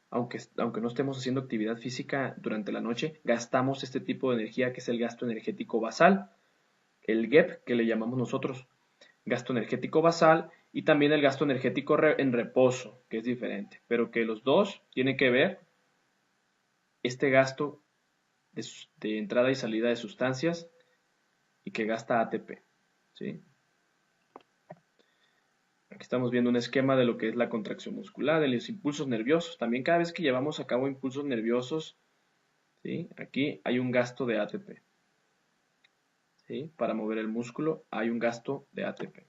Aunque no estemos haciendo actividad física durante la noche, gastamos este tipo de energía que es el gasto energético basal, el GEP que le llamamos nosotros, gasto energético basal, y también el gasto energético en reposo, que es diferente, pero que los dos tienen que ver este gasto de entrada y salida de sustancias y que gasta ATP, ¿sí? Aquí estamos viendo un esquema de lo que es la contracción muscular, de los impulsos nerviosos. También cada vez que llevamos a cabo impulsos nerviosos, ¿sí? Aquí hay un gasto de ATP, ¿sí? Para mover el músculo hay un gasto de ATP.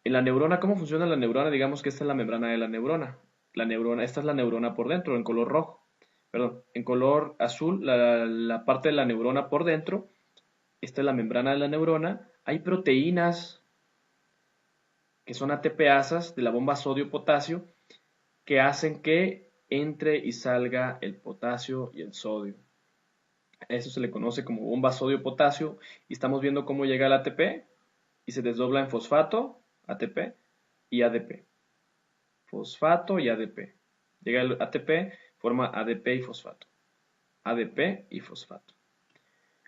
En la neurona, ¿cómo funciona la neurona? Digamos que esta es la membrana de la neurona. Esta es la neurona por dentro, en color rojo. Perdón, en color azul, la parte de la neurona por dentro. Esta es la membrana de la neurona. Hay proteínas que son ATPasas de la bomba sodio-potasio que hacen que entre y salga el potasio y el sodio. Eso se le conoce como bomba sodio-potasio y estamos viendo cómo llega el ATP y se desdobla en fosfato, ATP y ADP. Fosfato y ADP. Llega el ATP, forma ADP y fosfato. ADP y fosfato.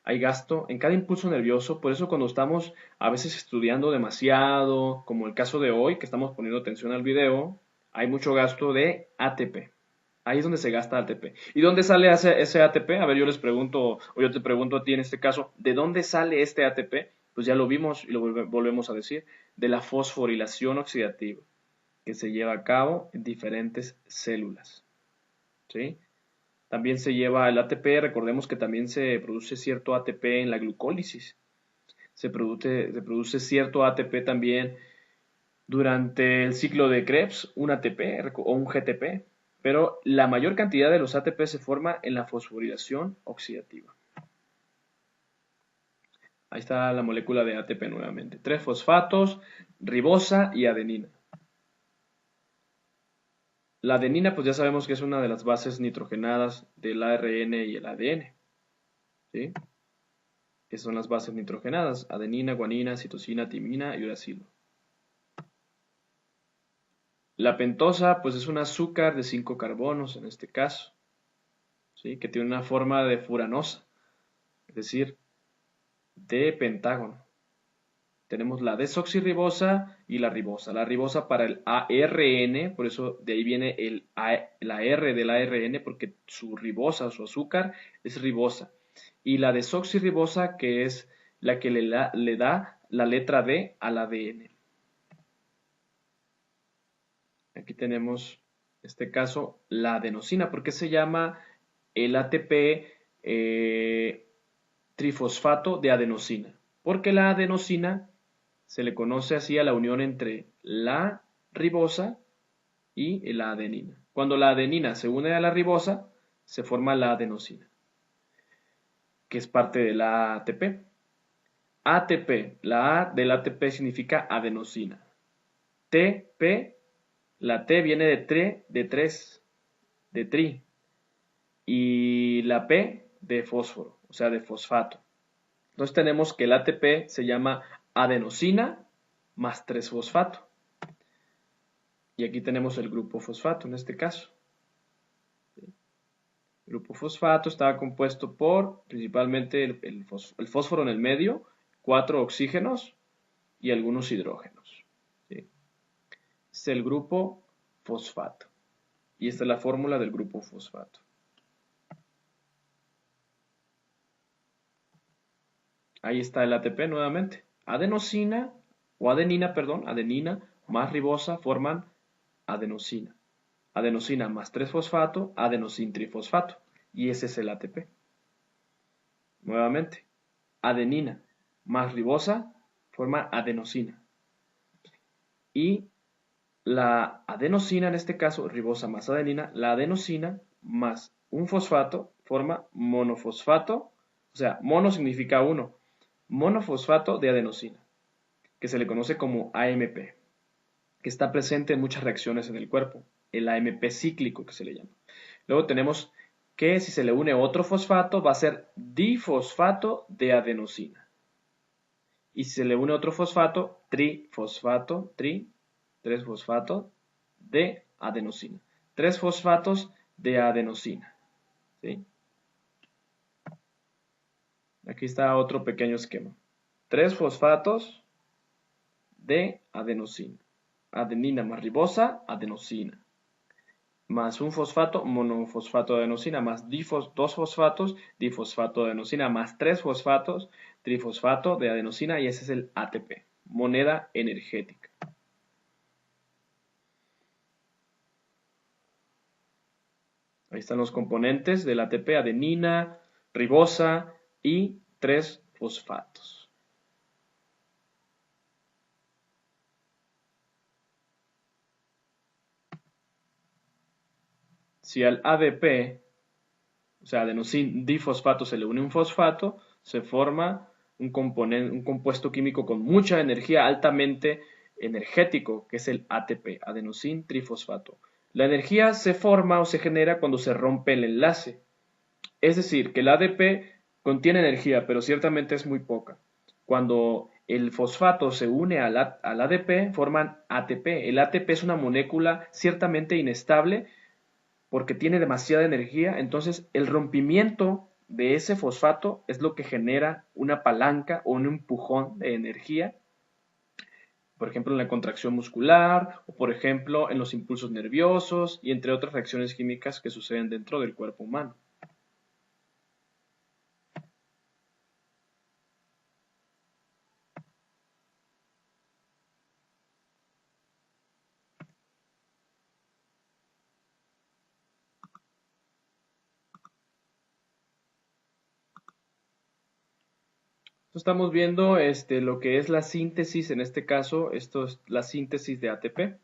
Hay gasto en cada impulso nervioso, por eso cuando estamos a veces estudiando demasiado, como el caso de hoy, que estamos poniendo atención al video, hay mucho gasto de ATP. Ahí es donde se gasta ATP. ¿Y dónde sale ese ATP? A ver, yo les pregunto, o yo te pregunto a ti en este caso, ¿de dónde sale este ATP? Pues ya lo vimos y lo volvemos a decir, de la fosforilación oxidativa que se lleva a cabo en diferentes células, ¿sí? También se lleva el ATP, recordemos que también se produce cierto ATP en la glucólisis. Se produce cierto ATP también durante el ciclo de Krebs, un ATP o un GTP, pero la mayor cantidad de los ATP se forma en la fosforilación oxidativa. Ahí está la molécula de ATP nuevamente. 3 fosfatos, ribosa y adenina. La adenina, pues ya sabemos que es una de las bases nitrogenadas del ARN y el ADN, ¿sí? Esas son las bases nitrogenadas, adenina, guanina, citosina, timina y uracilo. La pentosa, pues es un azúcar de 5 carbonos en este caso, ¿sí? Que tiene una forma de furanosa, es decir, de pentágono. Tenemos la desoxirribosa y la ribosa. La ribosa para el ARN, por eso de ahí viene la R del ARN, porque su ribosa, su azúcar, es ribosa. y la desoxirribosa, que es la que le da la letra D al ADN. Aquí tenemos, en este caso, la adenosina. ¿Por qué se llama el ATP trifosfato de adenosina? Porque la adenosina se le conoce así a la unión entre la ribosa y la adenina. Cuando la adenina se une a la ribosa, se forma la adenosina, que es parte de la ATP. ATP, la A del ATP significa adenosina. TP, la T viene de tres, de tri, y la P de fósforo, o sea, de fosfato. Entonces tenemos que el ATP se llama adenosina más 3-fosfato. Y aquí tenemos el grupo fosfato en este caso. El grupo fosfato estaba compuesto por principalmente el fósforo en el medio, 4 oxígenos y algunos hidrógenos. ¿Sí? Es el grupo fosfato. Y esta es la fórmula del grupo fosfato. Ahí está el ATP nuevamente. Adenina más ribosa forman adenosina. Adenosina más 3-fosfato, adenosintrifosfato. Y ese es el ATP. Nuevamente, adenina más ribosa forma adenosina. Y la adenosina, en este caso, ribosa más adenina, la adenosina más un fosfato forma monofosfato. O sea, mono significa uno. Monofosfato de adenosina, que se le conoce como AMP, que está presente en muchas reacciones en el cuerpo, el AMP cíclico que se le llama. Luego tenemos que si se le une otro fosfato va a ser difosfato de adenosina. Y si se le une otro fosfato, trifosfato, 3-fosfato de adenosina. 3 fosfatos de adenosina. ¿Sí? Aquí está otro pequeño esquema. 3 fosfatos de adenosina. Adenina más ribosa, adenosina. Más un fosfato, monofosfato de adenosina, más 2 fosfatos, difosfato de adenosina, más 3 fosfatos, trifosfato de adenosina, y ese es el ATP, moneda energética. Ahí están los componentes del ATP, adenina, ribosa y 3 fosfatos. Si al ADP, o sea, adenosín difosfato, se le une un fosfato, se forma un compuesto químico con mucha energía, altamente energético, que es el ATP, adenosín trifosfato. La energía se forma o se genera cuando se rompe el enlace. Es decir, que el ADP contiene energía, pero ciertamente es muy poca. Cuando el fosfato se une al ADP, forman ATP. El ATP es una molécula ciertamente inestable porque tiene demasiada energía, entonces el rompimiento de ese fosfato es lo que genera una palanca o un empujón de energía, por ejemplo en la contracción muscular o por ejemplo en los impulsos nerviosos y entre otras reacciones químicas que suceden dentro del cuerpo humano. Estamos viendo lo que es la síntesis, en este caso, esto es la síntesis de ATP.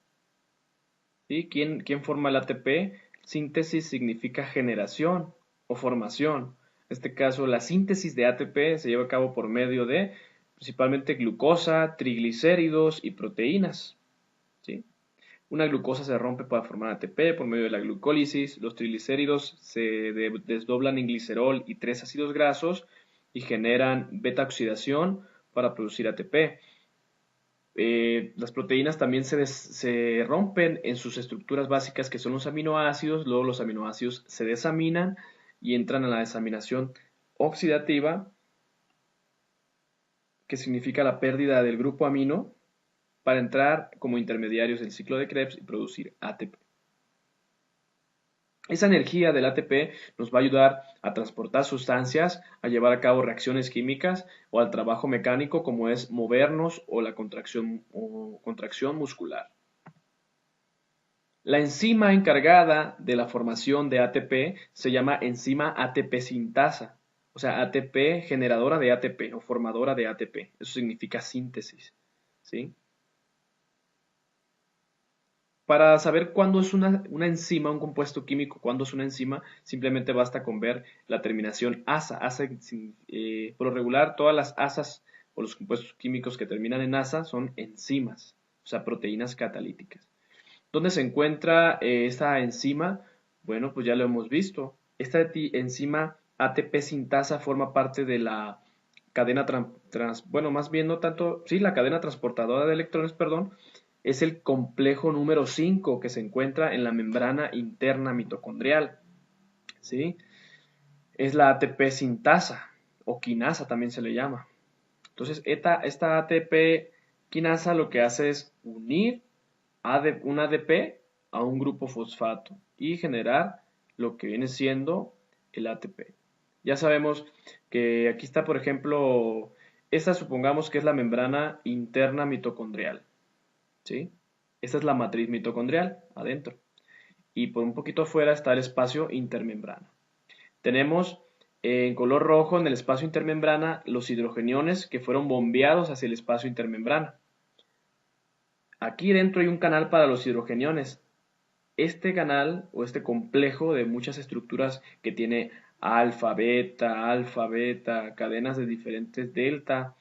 ¿Sí? ¿Quién forma el ATP? Síntesis significa generación o formación. En este caso, la síntesis de ATP se lleva a cabo por medio de principalmente glucosa, triglicéridos y proteínas. ¿Sí? Una glucosa se rompe para formar ATP por medio de la glucólisis, los triglicéridos se desdoblan en glicerol y 3 ácidos grasos y generan beta-oxidación para producir ATP. Las proteínas también se rompen en sus estructuras básicas que son los aminoácidos, luego los aminoácidos se desaminan y entran a la desaminación oxidativa, que significa la pérdida del grupo amino para entrar como intermediarios del ciclo de Krebs y producir ATP. Esa energía del ATP nos va a ayudar a transportar sustancias, a llevar a cabo reacciones químicas o al trabajo mecánico como es movernos o la contracción muscular. La enzima encargada de la formación de ATP se llama enzima ATP sintasa, o sea, ATP generadora de ATP o formadora de ATP. Eso significa síntesis, ¿sí? Para saber cuándo es una enzima, un compuesto químico, cuándo es una enzima, simplemente basta con ver la terminación asa. Por lo regular, todas las asas o los compuestos químicos que terminan en asa son enzimas, o sea, proteínas catalíticas. ¿Dónde se encuentra esta enzima? Bueno, pues ya lo hemos visto. Esta enzima ATP sintasa forma parte de la cadena bueno, más bien no tanto, sí, la cadena transportadora de electrones, perdón, es el complejo número 5 que se encuentra en la membrana interna mitocondrial, ¿sí? Es la ATP sintasa o quinasa también se le llama. Entonces, esta ATP quinasa lo que hace es unir un ADP a un grupo fosfato y generar lo que viene siendo el ATP. Ya sabemos que aquí está, por ejemplo, esta supongamos que es la membrana interna mitocondrial, ¿sí? Esta es la matriz mitocondrial adentro. Y por un poquito afuera está el espacio intermembrana. Tenemos en color rojo en el espacio intermembrana los hidrogeniones que fueron bombeados hacia el espacio intermembrana. Aquí dentro hay un canal para los hidrogeniones. Este canal o este complejo de muchas estructuras que tiene alfa, beta, cadenas de diferentes delta,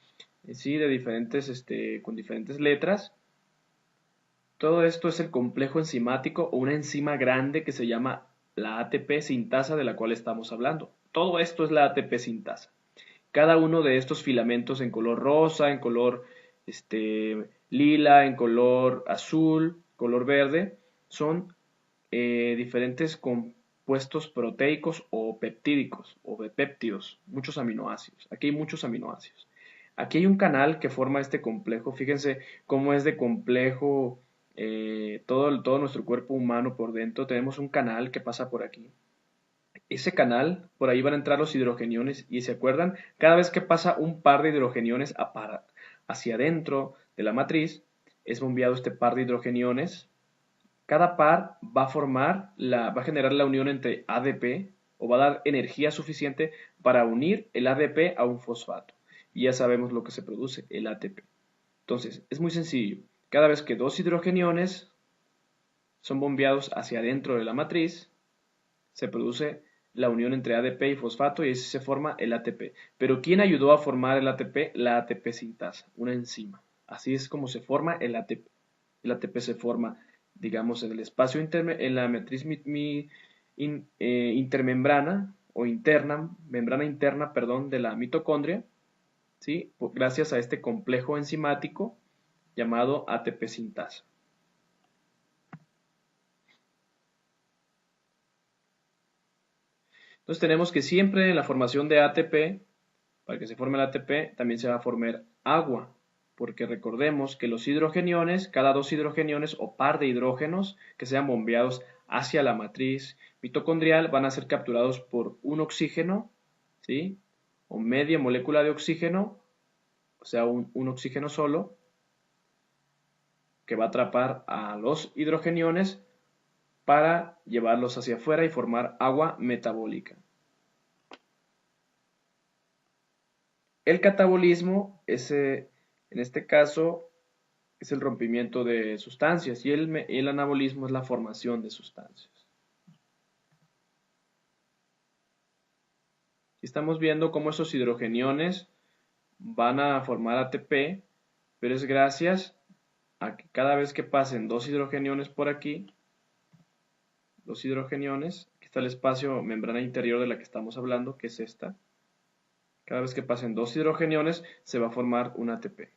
sí, de diferentes, con diferentes letras. Todo esto es el complejo enzimático o una enzima grande que se llama la ATP sintasa de la cual estamos hablando. Todo esto es la ATP sintasa. Cada uno de estos filamentos en color rosa, en color lila, en color azul, color verde, son diferentes compuestos proteicos o peptídicos o de péptidos, muchos aminoácidos. Aquí hay muchos aminoácidos. Aquí hay un canal que forma este complejo. Fíjense cómo es de complejo todo nuestro cuerpo humano por dentro. Tenemos un canal que pasa por aquí. Ese canal, por ahí van a entrar los hidrogeniones y se acuerdan, cada vez que pasa un par de hidrogeniones hacia adentro de la matriz, es bombeado este par de hidrogeniones. Cada par va a generar la unión entre ADP o va a dar energía suficiente para unir el ADP a un fosfato. Y ya sabemos lo que se produce, el ATP. Entonces, es muy sencillo. Cada vez que dos hidrogeniones son bombeados hacia adentro de la matriz, se produce la unión entre ADP y fosfato y así se forma el ATP. Pero ¿quién ayudó a formar el ATP? La ATP sintasa, una enzima. Así es como se forma el ATP. El ATP se forma, digamos, en el espacio en la matriz intermembrana o membrana interna, perdón, de la mitocondria, ¿sí? Gracias a este complejo enzimático llamado ATP sintasa. Entonces tenemos que siempre en la formación de ATP, para que se forme el ATP, también se va a formar agua, porque recordemos que los hidrogeniones, cada dos hidrogeniones o par de hidrógenos que sean bombeados hacia la matriz mitocondrial van a ser capturados por un oxígeno, ¿sí? O media molécula de oxígeno, o sea, un oxígeno solo, que va a atrapar a los hidrogeniones para llevarlos hacia afuera y formar agua metabólica. El catabolismo en este caso, es el rompimiento de sustancias y el anabolismo es la formación de sustancias. Estamos viendo cómo esos hidrogeniones van a formar ATP, pero es gracias a que cada vez que pasen dos hidrogeniones por aquí, dos hidrogeniones, aquí está el espacio membrana interior de la que estamos hablando, que es esta. Cada vez que pasen dos hidrogeniones se va a formar un ATP.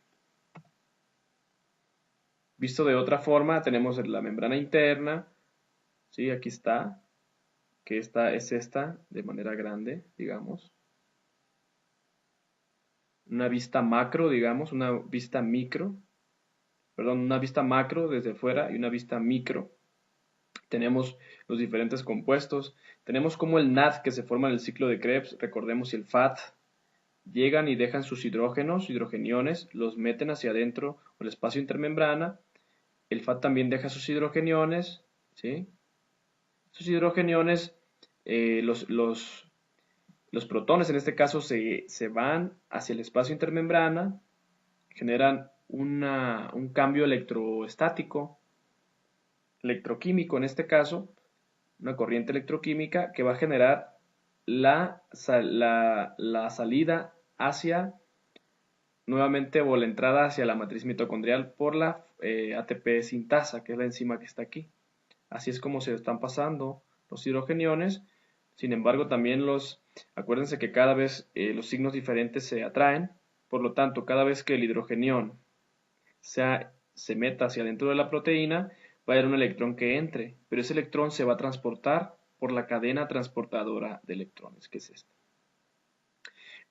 Visto de otra forma, tenemos la membrana interna, ¿sí? Aquí está, que esta es esta de manera grande, digamos. Una vista macro, digamos, una vista micro, perdón, una vista macro desde fuera y una vista micro. Tenemos los diferentes compuestos. Tenemos como el NAD que se forma en el ciclo de Krebs, recordemos, y el FAD. Llegan y dejan sus hidrógenos, hidrogeniones, los meten hacia adentro o el espacio intermembrana. El FAD también deja sus hidrogeniones, ¿sí? Sus hidrogeniones, los protones en este caso se van hacia el espacio intermembrana, generan un cambio electroestático, electroquímico en este caso, una corriente electroquímica que va a generar la salida hacia, nuevamente, o la entrada hacia la matriz mitocondrial por la ATP sintasa, que es la enzima que está aquí. Así es como se están pasando los hidrogeniones. Sin embargo, también acuérdense que cada vez los signos diferentes se atraen. Por lo tanto, cada vez que el hidrogenión se meta hacia dentro de la proteína, va a haber un electrón que entre, pero ese electrón se va a transportar por la cadena transportadora de electrones, que es esta.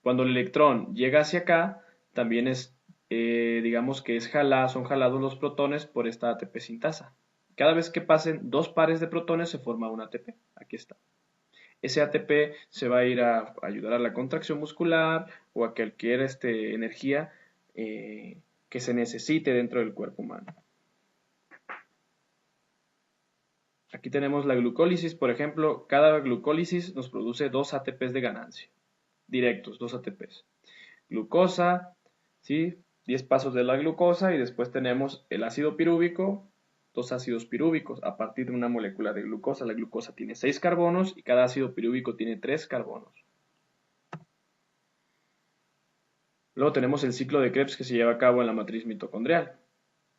Cuando el electrón llega hacia acá, también digamos que son jalados los protones por esta ATP sintasa. Cada vez que pasen dos pares de protones se forma un ATP. Aquí está. Ese ATP se va a ir a ayudar a la contracción muscular o a cualquier energía que se necesite dentro del cuerpo humano. Aquí tenemos la glucólisis, por ejemplo, cada glucólisis nos produce 2 ATPs de ganancia, directos, 2 ATPs. Glucosa, ¿sí? 10 pasos de la glucosa y después tenemos el ácido pirúvico, 2 ácidos pirúvicos a partir de una molécula de glucosa. La glucosa tiene 6 carbonos y cada ácido pirúvico tiene 3 carbonos. Luego tenemos el ciclo de Krebs que se lleva a cabo en la matriz mitocondrial,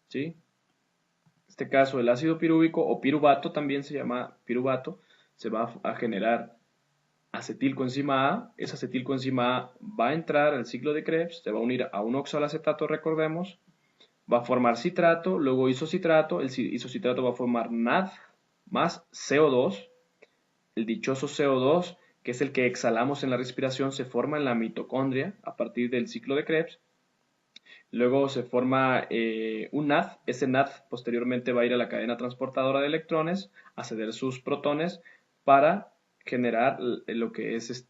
¿sí? En este caso, el ácido pirúvico o piruvato, también se llama piruvato, se va a generar acetilcoenzima A. Esa acetilcoenzima A va a entrar al ciclo de Krebs, se va a unir a un oxalacetato, recordemos, va a formar citrato, luego isocitrato, el isocitrato va a formar NAD más CO2, el dichoso CO2, que es el que exhalamos en la respiración, se forma en la mitocondria a partir del ciclo de Krebs. Luego se forma un NAD, ese NAD posteriormente va a ir a la cadena transportadora de electrones, a ceder sus protones para generar lo que es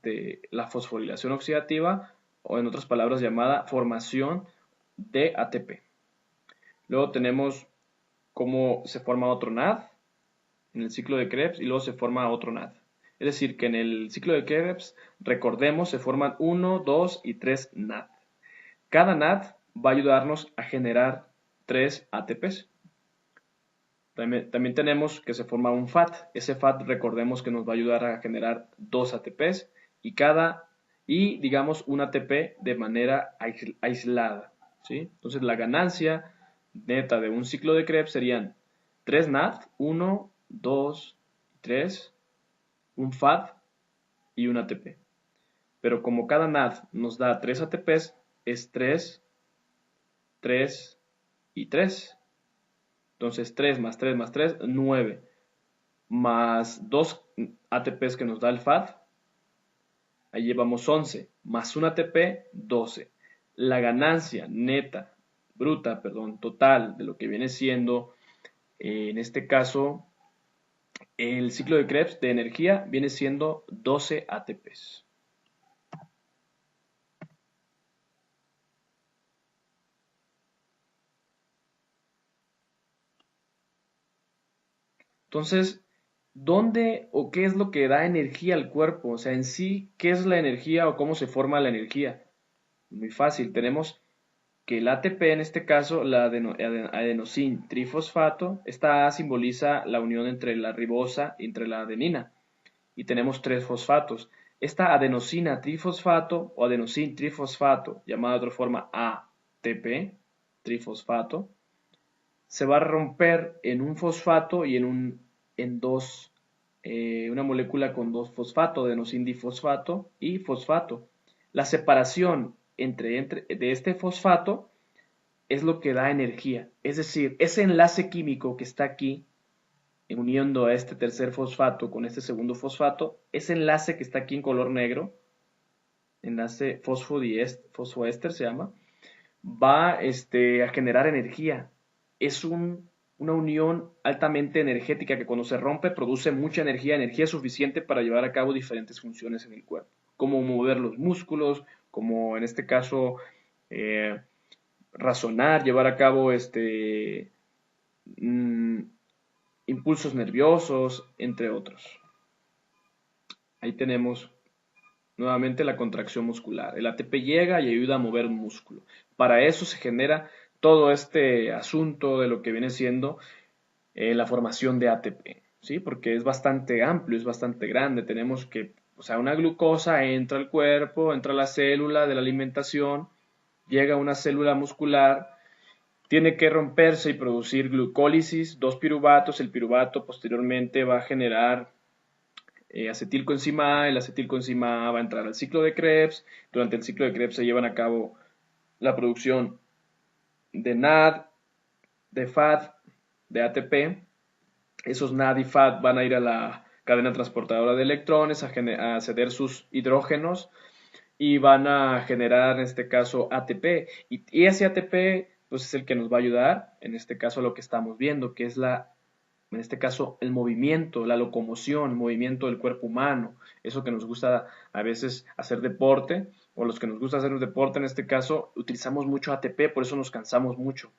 la fosforilación oxidativa, o en otras palabras llamada formación de ATP. Luego tenemos cómo se forma otro NAD en el ciclo de Krebs y luego se forma otro NAD. Es decir, que en el ciclo de Krebs, recordemos, se forman 1, 2 y 3 NAD. Cada NAD va a ayudarnos a generar 3 ATPs. También tenemos que se forma un FAT. Ese FAT, recordemos que nos va a ayudar a generar 2 ATPs y digamos un ATP de manera aislada, ¿sí? Entonces la ganancia neta de un ciclo de Krebs serían 3 NAD, 1, 2, 3, un FAT y un ATP. Pero como cada NAD nos da 3 ATPs, es 3, 3 y 3. Entonces 3 más 3 más 3, 9. Más 2 ATPs que nos da el FAT, ahí llevamos 11. Más un ATP, 12. La ganancia neta, total de lo que viene siendo, en este caso, el ciclo de Krebs de energía viene siendo 12 ATPs. Entonces, ¿dónde o qué es lo que da energía al cuerpo? O sea, en sí, ¿qué es la energía o cómo se forma la energía? Muy fácil, tenemos que el ATP, en este caso, la adenosin trifosfato, esta A simboliza la unión entre la ribosa y entre la adenina. Y tenemos 3 fosfatos. Esta adenosina trifosfato o adenosin trifosfato, llamada de otra forma ATP, trifosfato, se va a romper en un fosfato y una molécula con 2 fosfatos, adenosin difosfato y fosfato. La separación de este fosfato es lo que da energía. Es decir, ese enlace químico que está aquí, uniendo a este tercer fosfato con este segundo fosfato, ese enlace que está aquí en color negro, enlace fosfoéster se llama, va a generar energía. Es un una unión altamente energética que cuando se rompe produce mucha energía, energía suficiente para llevar a cabo diferentes funciones en el cuerpo, como mover los músculos, como en este caso eh, razonar, llevar a cabo mm, impulsos nerviosos, entre otros. Ahí tenemos nuevamente la contracción muscular. El ATP llega y ayuda a mover un músculo. Para eso se genera todo este asunto de lo que viene siendo la formación de ATP, ¿sí? Porque es bastante amplio, es bastante grande. Tenemos que, o sea, una glucosa entra al cuerpo, entra a la célula de la alimentación, llega a una célula muscular, tiene que romperse y producir glucólisis, dos piruvatos. El piruvato posteriormente va a generar acetilcoenzima A, el acetilcoenzima A va a entrar al ciclo de Krebs. Durante el ciclo de Krebs se llevan a cabo la producción de NAD, de FAD, de ATP. Esos NAD y FAD van a ir a la cadena transportadora de electrones a ceder sus hidrógenos y van a generar en este caso ATP. Y ese ATP pues es el que nos va a ayudar en este caso a lo que estamos viendo, que es en este caso el movimiento, la locomoción, el movimiento del cuerpo humano, eso que nos gusta a veces hacer deporte, o los que nos gusta hacer deporte en este caso, utilizamos mucho ATP, por eso nos cansamos mucho.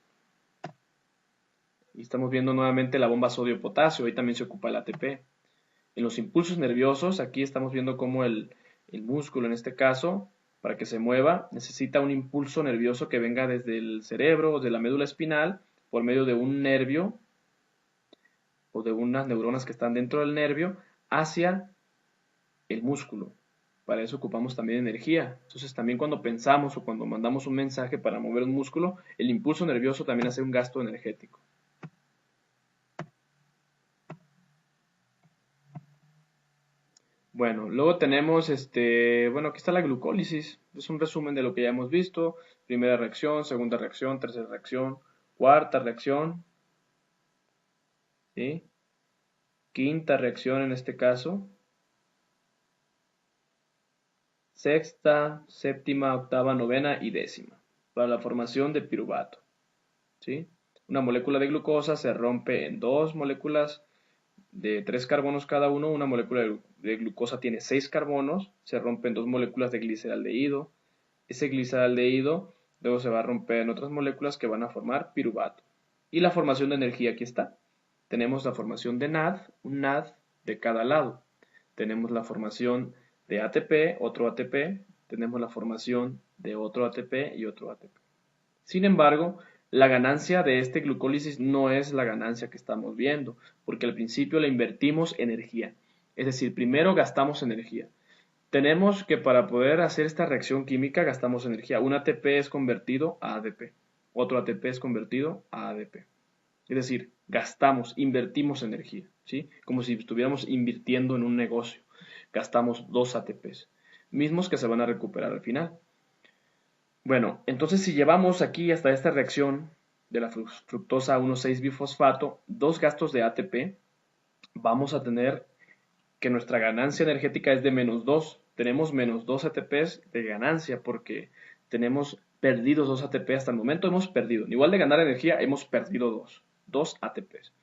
Y estamos viendo nuevamente la bomba sodio-potasio, ahí también se ocupa el ATP. En los impulsos nerviosos, aquí estamos viendo cómo el músculo en este caso, para que se mueva, necesita un impulso nervioso que venga desde el cerebro o de la médula espinal por medio de un nervio o de unas neuronas que están dentro del nervio hacia el músculo. Para eso ocupamos también energía. Entonces también cuando pensamos o cuando mandamos un mensaje para mover un músculo, el impulso nervioso también hace un gasto energético. Bueno, luego tenemos, bueno, aquí está la glucólisis. Es un resumen de lo que ya hemos visto. Primera reacción, segunda reacción, tercera reacción, cuarta reacción, ¿sí? Quinta reacción en este caso. Sexta, séptima, octava, novena y décima, para la formación de piruvato, ¿sí? Una molécula de glucosa se rompe en dos moléculas de 3 carbonos cada uno. Una molécula de glucosa tiene 6 carbonos, se rompe en dos moléculas de gliceraldehído. Ese gliceraldehído luego se va a romper en otras moléculas que van a formar piruvato. Y la formación de energía aquí está. Tenemos la formación de NAD, un NAD de cada lado. Tenemos la formación de ATP, otro ATP, tenemos la formación de otro ATP y otro ATP. Sin embargo, la ganancia de este glucólisis no es la ganancia que estamos viendo, porque al principio le invertimos energía. Es decir, primero gastamos energía. Tenemos que para poder hacer esta reacción química gastamos energía. Un ATP es convertido a ADP, otro ATP es convertido a ADP. Es decir, gastamos, invertimos energía, ¿sí? Como si estuviéramos invirtiendo en un negocio. Gastamos dos ATPs, mismos que se van a recuperar al final. Bueno, entonces si llevamos aquí hasta esta reacción de la fructosa 1,6-bifosfato, dos gastos de ATP, vamos a tener que nuestra ganancia energética es de -2. Tenemos -2 ATPs de ganancia porque tenemos perdidos 2 ATP hasta el momento. Hemos perdido, igual de ganar energía, hemos perdido 2 ATPs.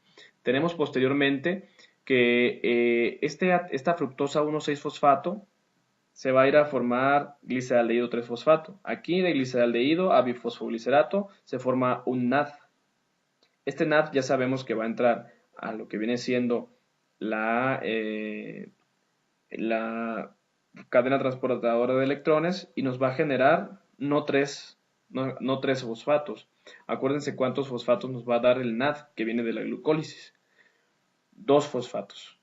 Tenemos posteriormente que esta fructosa 1,6-fosfato se va a ir a formar gliceraldehído 3-fosfato. Aquí de gliceraldehído a bifosfoglicerato se forma un NAD. Este NAD ya sabemos que va a entrar a lo que viene siendo la cadena transportadora de electrones y nos va a generar no tres fosfatos. Acuérdense cuántos fosfatos nos va a dar el NAD que viene de la glucólisis. Dos ATPs.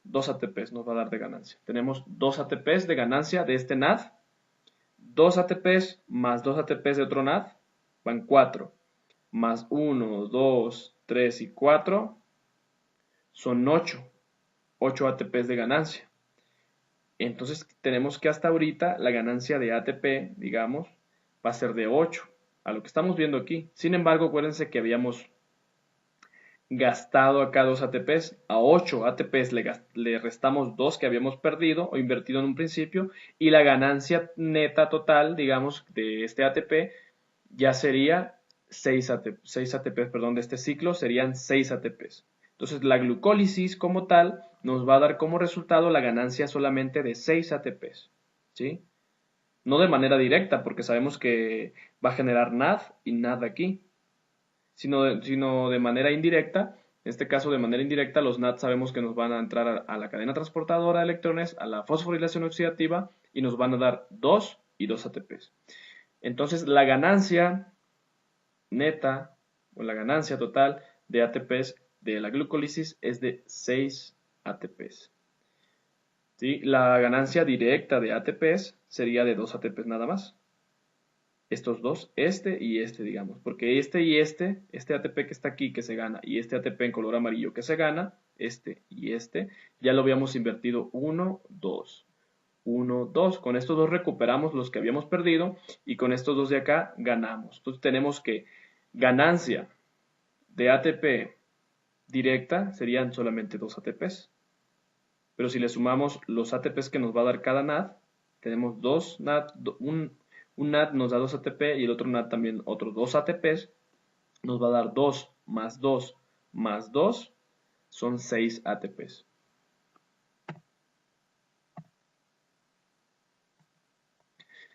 Dos ATPs nos va a dar de ganancia. Tenemos dos ATPs de ganancia de este NAD. Dos ATPs más dos ATPs de otro NAD. Van 4. Más 1, 2, 3 y 4. Son 8. 8 ATPs de ganancia. Entonces tenemos que hasta ahorita la ganancia de ATP, digamos, va a ser de 8. A lo que estamos viendo aquí. Sin embargo, acuérdense que habíamos gastado acá 2 ATPs, a 8 ATPs le restamos 2 que habíamos perdido o invertido en un principio y la ganancia neta total, digamos, de este ATP ya sería 6 ATPs, perdón, de este ciclo serían 6 ATPs. Entonces la glucólisis como tal nos va a dar como resultado la ganancia solamente de 6 ATPs, ¿sí? No de manera directa, porque sabemos que va a generar NAD y NAD aquí, sino de manera indirecta. En este caso, de manera indirecta, los NAD sabemos que nos van a entrar a la cadena transportadora de electrones, a la fosforilación oxidativa, y nos van a dar 2 y 2 ATPs. Entonces, la ganancia neta, o la ganancia total de ATPs de la glucólisis es de 6 ATPs. ¿Sí? La ganancia directa de ATPs sería de 2 ATPs nada más. Estos dos, este y este, digamos, porque este y este ATP que está aquí que se gana y este ATP en color amarillo que se gana, este y este, ya lo habíamos invertido 1, 2, 1, 2. Con estos dos recuperamos los que habíamos perdido y con estos dos de acá ganamos. Entonces tenemos que ganancia de ATP directa serían solamente 2 ATPs. Pero si le sumamos los ATPs que nos va a dar cada NAD, tenemos dos NAD, un NAD nos da 2 ATP y el otro NAD también otros 2 ATPs, nos va a dar 2 más 2 más 2, son 6 ATPs.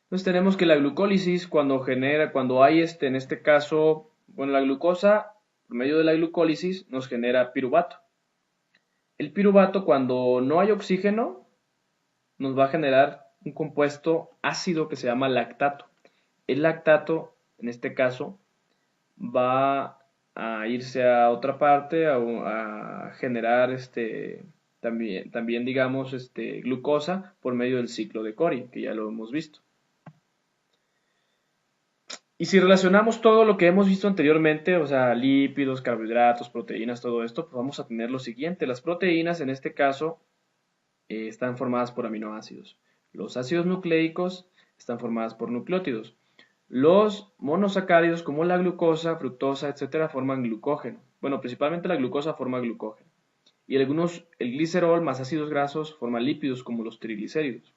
Entonces tenemos que la glucólisis cuando hay en este caso, bueno, la glucosa, por medio de la glucólisis nos genera piruvato. El piruvato cuando no hay oxígeno nos va a generar un compuesto ácido que se llama lactato. El lactato, en este caso, va a irse a otra parte, a generar también digamos, glucosa por medio del ciclo de Cori, que ya lo hemos visto. Y si relacionamos todo lo que hemos visto anteriormente, o sea, lípidos, carbohidratos, proteínas, todo esto, pues vamos a tener lo siguiente. Las proteínas, en este caso, están formadas por aminoácidos. Los ácidos nucleicos están formados por nucleótidos. Los monosacáridos como la glucosa, fructosa, etcétera, forman glucógeno. Bueno, principalmente la glucosa forma glucógeno. Y el glicerol más ácidos grasos forman lípidos como los triglicéridos.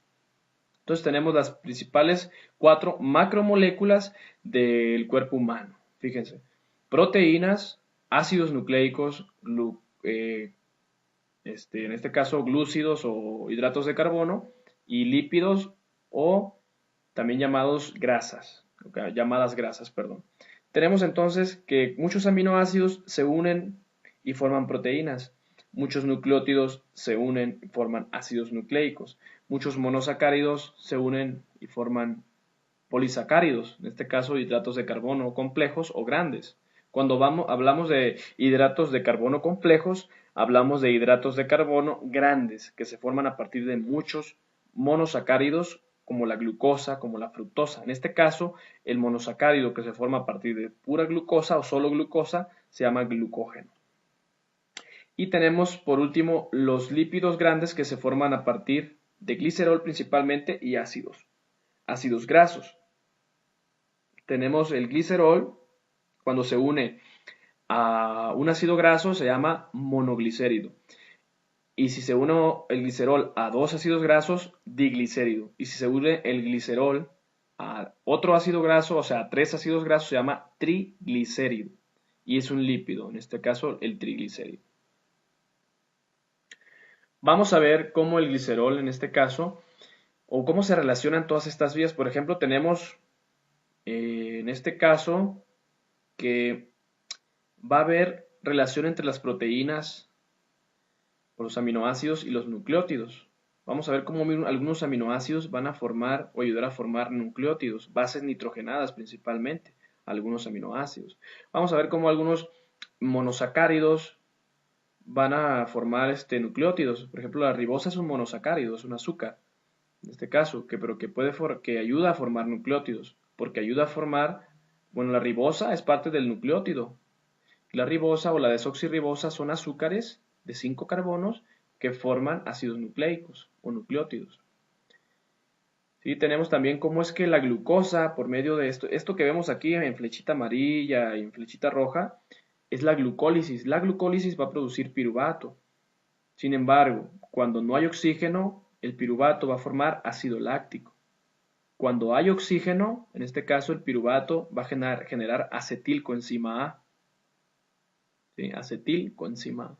Entonces tenemos las principales 4 macromoléculas del cuerpo humano. Fíjense, proteínas, ácidos nucleicos, en este caso glúcidos o hidratos de carbono, y lípidos o también llamadas grasas. Tenemos entonces que muchos aminoácidos se unen y forman proteínas. Muchos nucleótidos se unen y forman ácidos nucleicos. Muchos monosacáridos se unen y forman polisacáridos, en este caso hidratos de carbono complejos o grandes. Cuando hablamos de hidratos de carbono complejos, hablamos de hidratos de carbono grandes, que se forman a partir de muchos monosacáridos, como la glucosa, como la fructosa. En este caso, el monosacárido que se forma a partir de pura glucosa o solo glucosa se llama glucógeno. Y tenemos, por último, los lípidos grandes que se forman a partir de glicerol principalmente y ácidos grasos. Tenemos el glicerol, cuando se une a un ácido graso se llama monoglicérido. Y si se une el glicerol a dos ácidos grasos, diglicérido. Y si se une el glicerol a otro ácido graso, o sea, a 3 ácidos grasos, se llama triglicérido. Y es un lípido, en este caso el triglicérido. Vamos a ver cómo el glicerol, en este caso, o cómo se relacionan todas estas vías. Por ejemplo, tenemos en este caso que va a haber relación entre las proteínas, o los aminoácidos y los nucleótidos. Vamos a ver cómo algunos aminoácidos van a formar o ayudar a formar nucleótidos, bases nitrogenadas principalmente, algunos aminoácidos. Vamos a ver cómo algunos monosacáridos van a formar nucleótidos. Por ejemplo, la ribosa es un monosacárido, es un azúcar, en este caso, que ayuda a formar nucleótidos, porque ayuda a formar, bueno, la ribosa es parte del nucleótido. La ribosa o la desoxirribosa son azúcares de 5 carbonos que forman ácidos nucleicos o nucleótidos. ¿Sí? Tenemos también cómo es que la glucosa, por medio de esto que vemos aquí en flechita amarilla y en flechita roja, es la glucólisis. La glucólisis va a producir piruvato. Sin embargo, cuando no hay oxígeno, el piruvato va a formar ácido láctico. Cuando hay oxígeno, en este caso el piruvato va a generar acetilcoenzima A. ¿Sí? Acetilcoenzima A.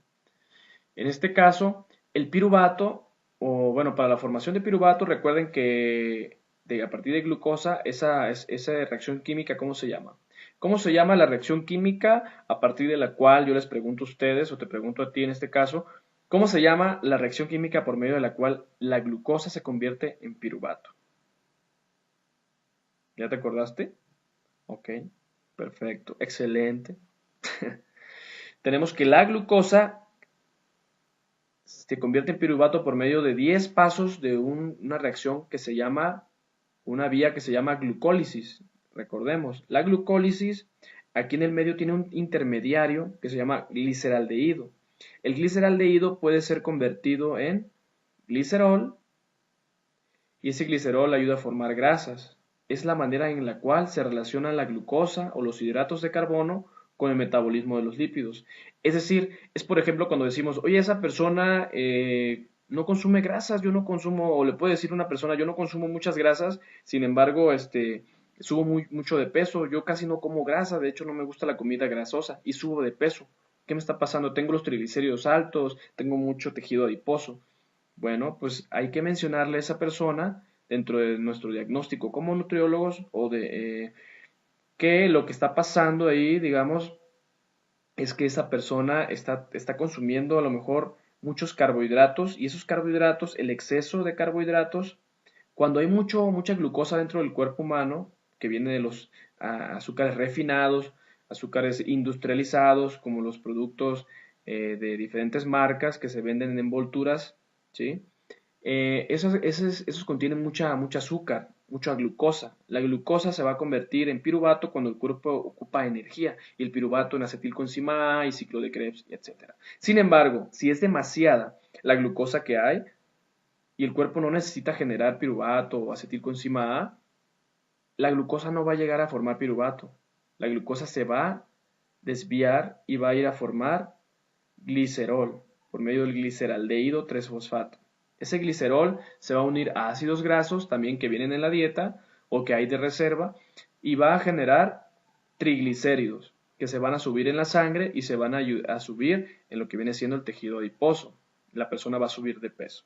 En este caso, el piruvato, o bueno, para la formación de piruvato, recuerden que a partir de glucosa, esa reacción química, ¿cómo se llama? ¿Cómo se llama la reacción química a partir de la cual yo les pregunto a ustedes, o te pregunto a ti en este caso, cómo se llama la reacción química por medio de la cual la glucosa se convierte en piruvato? ¿Ya te acordaste? Ok, perfecto, excelente. Tenemos que la glucosa se convierte en piruvato por medio de 10 pasos de una reacción que se llama, una vía que se llama glucólisis. Recordemos, la glucólisis aquí en el medio tiene un intermediario que se llama gliceraldehído. El gliceraldehído puede ser convertido en glicerol y ese glicerol ayuda a formar grasas. Es la manera en la cual se relaciona la glucosa o los hidratos de carbono con el metabolismo de los lípidos. Es decir, es por ejemplo cuando decimos, oye, esa persona no consume grasas, yo no consumo, o le puede decir a una persona, yo no consumo muchas grasas, sin embargo, subo mucho de peso, yo casi no como grasa, de hecho no me gusta la comida grasosa y subo de peso. ¿Qué me está pasando? Tengo los triglicéridos altos, tengo mucho tejido adiposo. Bueno, pues hay que mencionarle a esa persona dentro de nuestro diagnóstico como nutriólogos o de que lo que está pasando ahí, digamos, es que esa persona está consumiendo a lo mejor muchos carbohidratos y esos carbohidratos, el exceso de carbohidratos, cuando hay mucha glucosa dentro del cuerpo humano, que viene de los azúcares refinados, azúcares industrializados, como los productos de diferentes marcas que se venden en envolturas, ¿sí? Esos contienen mucha azúcar, mucha glucosa. La glucosa se va a convertir en piruvato cuando el cuerpo ocupa energía y el piruvato en acetilcoenzima A y ciclo de Krebs, etc. Sin embargo, si es demasiada la glucosa que hay y el cuerpo no necesita generar piruvato o acetilcoenzima A, la glucosa no va a llegar a formar piruvato. La glucosa se va a desviar y va a ir a formar glicerol por medio del gliceraldehído 3-fosfato. Ese glicerol se va a unir a ácidos grasos también que vienen en la dieta o que hay de reserva y va a generar triglicéridos que se van a subir en la sangre y se van a subir en lo que viene siendo el tejido adiposo. La persona va a subir de peso.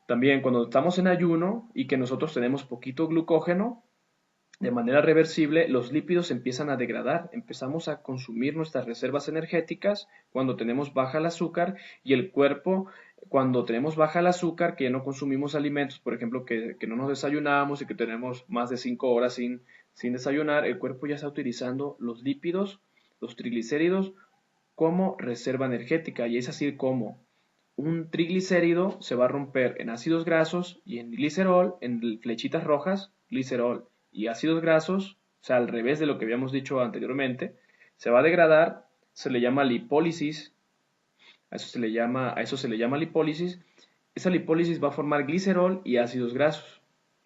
También cuando estamos en ayuno y que nosotros tenemos poquito glucógeno, de manera reversible, los lípidos empiezan a degradar, empezamos a consumir nuestras reservas energéticas cuando tenemos baja el azúcar y el cuerpo, cuando tenemos baja el azúcar, que ya no consumimos alimentos, por ejemplo, que no nos desayunamos y que tenemos más de 5 horas sin desayunar, el cuerpo ya está utilizando los lípidos, los triglicéridos, como reserva energética y es así como un triglicérido se va a romper en ácidos grasos y en glicerol, en flechitas rojas, glicerol y ácidos grasos, o sea, al revés de lo que habíamos dicho anteriormente, se va a degradar, se le llama lipólisis, a eso se le llama lipólisis. Esa lipólisis va a formar glicerol y ácidos grasos.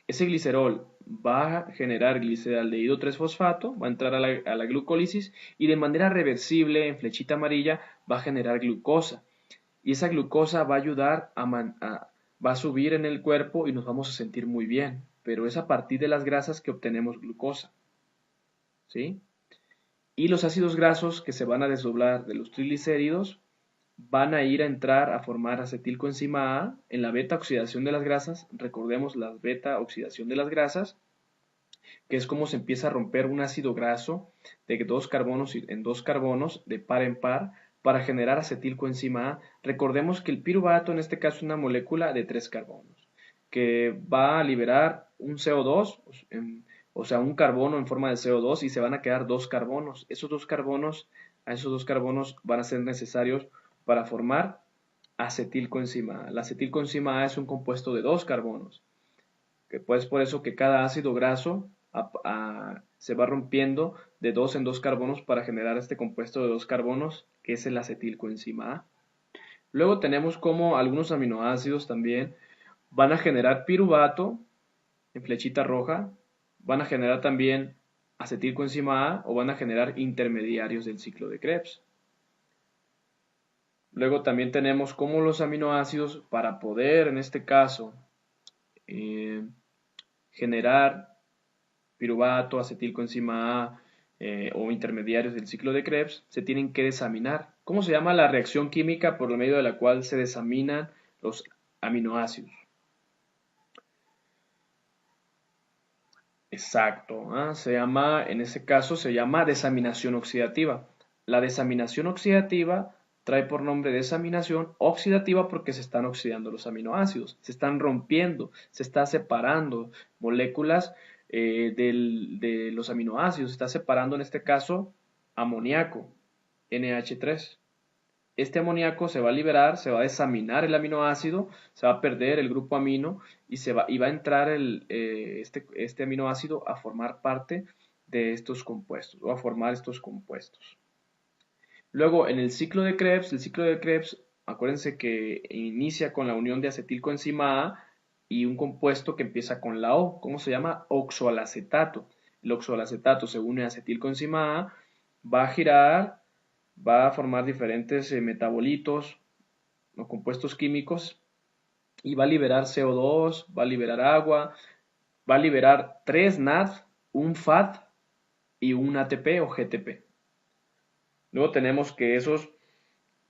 Ese glicerol va a generar gliceraldehído 3-fosfato, va a entrar a la glucólisis y de manera reversible, en flechita amarilla, va a generar glucosa y esa glucosa va a ayudar va a subir en el cuerpo y nos vamos a sentir muy bien, pero es a partir de las grasas que obtenemos glucosa, ¿sí? Y los ácidos grasos que se van a desdoblar de los triglicéridos van a ir a entrar a formar acetilcoenzima A en la beta oxidación de las grasas, recordemos la beta oxidación de las grasas, que es como se empieza a romper un ácido graso de 2 carbonos en 2 carbonos de par en par para generar acetilcoenzima A. Recordemos que el piruvato en este caso es una molécula de 3 carbonos que va a liberar un CO2, o sea, un carbono en forma de CO2 y se van a quedar 2 carbonos. Esos 2 carbonos, a esos 2 carbonos van a ser necesarios para formar acetilcoenzima A. La acetilcoenzima A es un compuesto de 2 carbonos, que pues por eso que cada ácido graso se va rompiendo de 2 en 2 carbonos para generar este compuesto de 2 carbonos que es el acetilcoenzima A. Luego tenemos como algunos aminoácidos también van a generar piruvato en flechita roja, van a generar también acetilcoenzima A o van a generar intermediarios del ciclo de Krebs. Luego también tenemos como los aminoácidos para poder en este caso generar piruvato, acetilcoenzima A o intermediarios del ciclo de Krebs, se tienen que desaminar. ¿Cómo se llama la reacción química por medio de la cual se desaminan los aminoácidos? Exacto, en ese caso se llama desaminación oxidativa. La desaminación oxidativa trae por nombre desaminación oxidativa porque se están oxidando los aminoácidos, se están rompiendo, se está separando moléculas de los aminoácidos, se está separando en este caso amoníaco, NH3. Este amoníaco se va a liberar, se va a desaminar el aminoácido, se va a perder el grupo amino y va a entrar este aminoácido a formar parte de estos compuestos o a formar estos compuestos. Luego, en el ciclo de Krebs, acuérdense que inicia con la unión de acetilcoenzima A y un compuesto que empieza con la O. ¿Cómo se llama? Oxoalacetato. El oxoalacetato se une a acetilcoenzima A, va a girar, va a formar diferentes metabolitos o compuestos químicos y va a liberar CO2, va a liberar agua, va a liberar 3 NAD, un FAD y un ATP o GTP. Luego tenemos que esos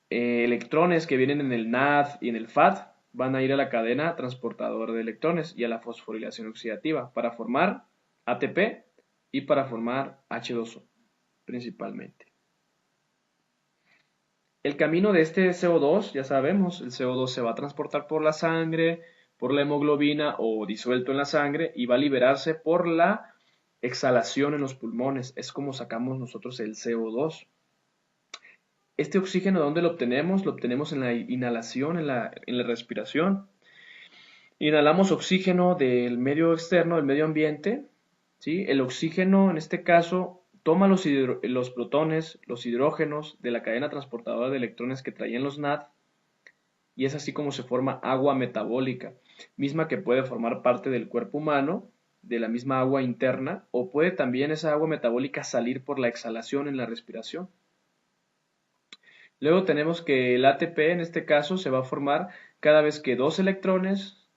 electrones que vienen en el NAD y en el FAD van a ir a la cadena transportadora de electrones y a la fosforilación oxidativa para formar ATP y para formar H2O principalmente. El camino de este CO2, ya sabemos, el CO2 se va a transportar por la sangre, por la hemoglobina o disuelto en la sangre y va a liberarse por la exhalación en los pulmones. Es como sacamos nosotros el CO2. Este oxígeno, ¿de dónde lo obtenemos? Lo obtenemos en la inhalación, en la respiración. Inhalamos oxígeno del medio externo, del medio ambiente. ¿Sí? El oxígeno, en este caso, toma los protones, los hidrógenos de la cadena transportadora de electrones que traían los NAD y es así como se forma agua metabólica, misma que puede formar parte del cuerpo humano, de la misma agua interna, o puede también esa agua metabólica salir por la exhalación en la respiración. Luego tenemos que el ATP en este caso se va a formar cada vez que dos electrones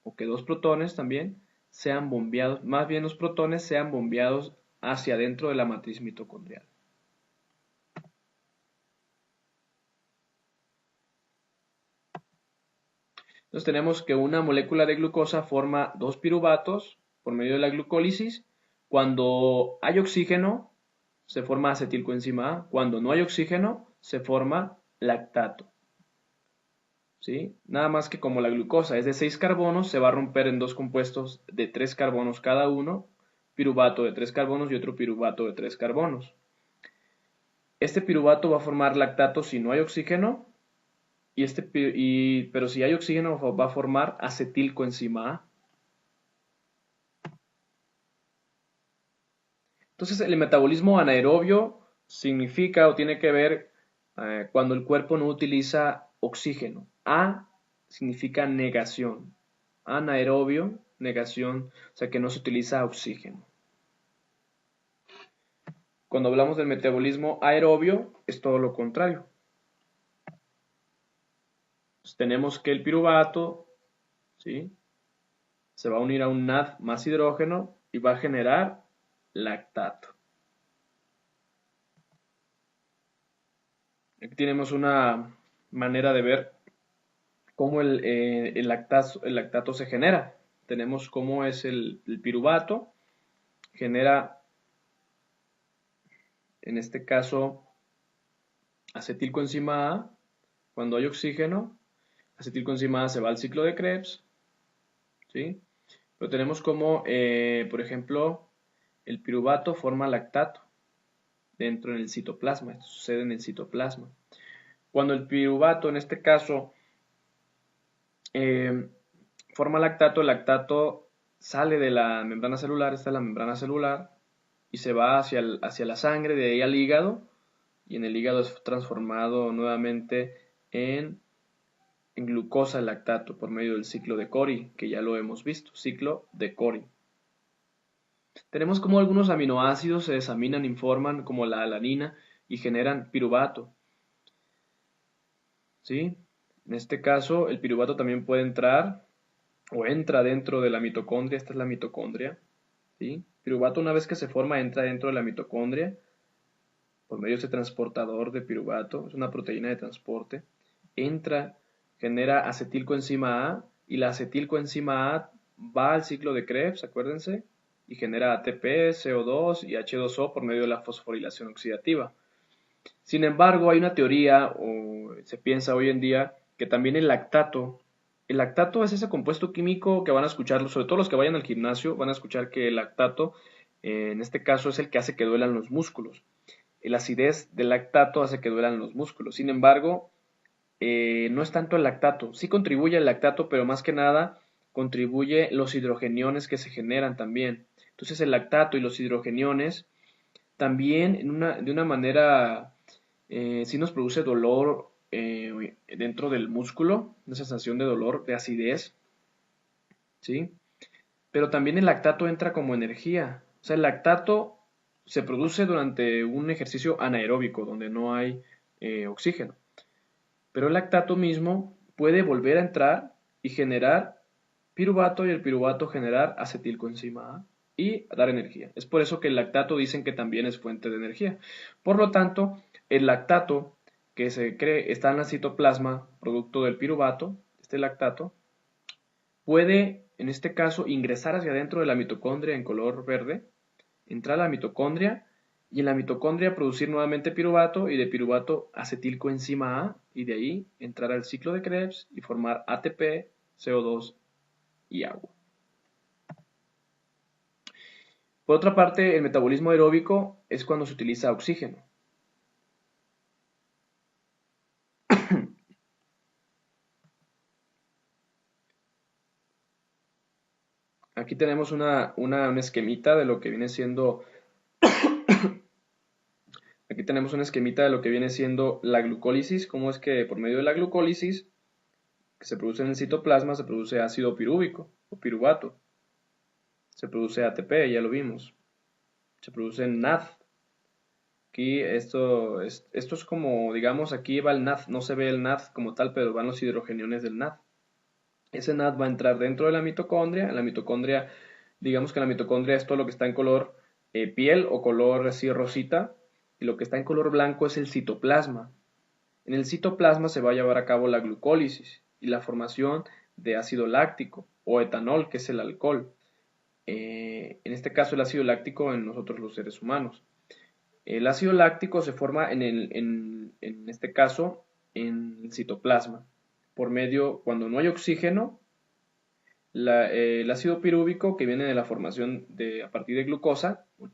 o que dos protones también sean bombeados, más bien los protones sean bombeados hacia adentro de la matriz mitocondrial. Entonces tenemos que una molécula de glucosa forma dos piruvatos por medio de la glucólisis. Cuando hay oxígeno se forma acetilcoenzima A, cuando no hay oxígeno se forma lactato. ¿Sí? Nada más que como la glucosa es de 6 carbonos, se va a romper en dos compuestos de 3 carbonos cada uno, piruvato de 3 carbonos y otro piruvato de 3 carbonos. Este piruvato va a formar lactato si no hay oxígeno, pero si hay oxígeno va a formar acetilcoenzima A. Entonces el metabolismo anaerobio significa o tiene que ver cuando el cuerpo no utiliza oxígeno. A significa negación. Anaerobio, negación, o sea que no se utiliza oxígeno. Cuando hablamos del metabolismo aerobio es todo lo contrario. Entonces, tenemos que el piruvato, ¿sí?, se va a unir a un NAD más hidrógeno y va a generar lactato. Aquí tenemos una manera de ver cómo el lactato se genera. Tenemos cómo es el piruvato, genera, en este caso, acetilcoenzima A. Cuando hay oxígeno, acetilcoenzima A se va al ciclo de Krebs, ¿sí? Pero tenemos como, por ejemplo, el piruvato forma lactato dentro del citoplasma. Esto sucede en el citoplasma. Cuando el piruvato, en este caso, forma lactato, el lactato sale de la membrana celular, esta es la membrana celular, y se va hacia la sangre, de ahí al hígado, y en el hígado es transformado nuevamente en glucosa el lactato por medio del ciclo de Cori, que ya lo hemos visto, ciclo de Cori. Tenemos como algunos aminoácidos se desaminan y forman como la alanina y generan piruvato. ¿Sí? En este caso, el piruvato también puede entrar o entra dentro de la mitocondria. Esta es la mitocondria, ¿sí? Piruvato, una vez que se forma, entra dentro de la mitocondria por medio de ese transportador de piruvato, es una proteína de transporte, entra, genera acetilcoenzima A, y la acetilcoenzima A va al ciclo de Krebs, acuérdense, y genera ATP, CO2 y H2O por medio de la fosforilación oxidativa. Sin embargo, hay una teoría, o se piensa hoy en día, que también el lactato es ese compuesto químico que van a escuchar, sobre todo los que vayan al gimnasio, van a escuchar que el lactato, en este caso, es el que hace que duelan los músculos. La acidez del lactato hace que duelan los músculos. Sin embargo, no es tanto el lactato. Sí contribuye el lactato, pero más que nada contribuye los hidrogeniones que se generan también. Entonces el lactato y los hidrogeniones también de una manera sí nos produce dolor dentro del músculo, una sensación de dolor, de acidez, ¿sí? Pero también el lactato entra como energía. O sea, el lactato se produce durante un ejercicio anaeróbico, donde no hay oxígeno. Pero el lactato mismo puede volver a entrar y generar piruvato, y el piruvato generar acetilcoenzima A y dar energía. Es por eso que el lactato dicen que también es fuente de energía. Por lo tanto, el lactato que se cree está en el citoplasma, producto del piruvato, este lactato, puede, en este caso, ingresar hacia adentro de la mitocondria en color verde, entrar a la mitocondria y en la mitocondria producir nuevamente piruvato y de piruvato acetilcoenzima A y de ahí entrar al ciclo de Krebs y formar ATP, CO2 y agua. Por otra parte, el metabolismo aeróbico es cuando se utiliza oxígeno. Aquí tenemos un esquemita de lo que viene siendo. Aquí tenemos un esquemita de lo que viene siendo la glucólisis, cómo es que por medio de la glucólisis que se produce en el citoplasma se produce ácido pirúvico o piruvato, se produce ATP, ya lo vimos, se produce NAD. Aquí esto es como, digamos, aquí va el NAD, no se ve el NAD como tal, pero van los hidrogeniones del NAD. Ese NAD va a entrar dentro de la mitocondria, en la mitocondria, digamos que la mitocondria es todo lo que está en color piel o color así rosita, y lo que está en color blanco es el citoplasma. En el citoplasma se va a llevar a cabo la glucólisis y la formación de ácido láctico o etanol, que es el alcohol. En este caso el ácido láctico en nosotros los seres humanos. El ácido láctico se forma en este caso en el citoplasma por medio, cuando no hay oxígeno, el ácido pirúvico que viene de la formación a partir de glucosa, el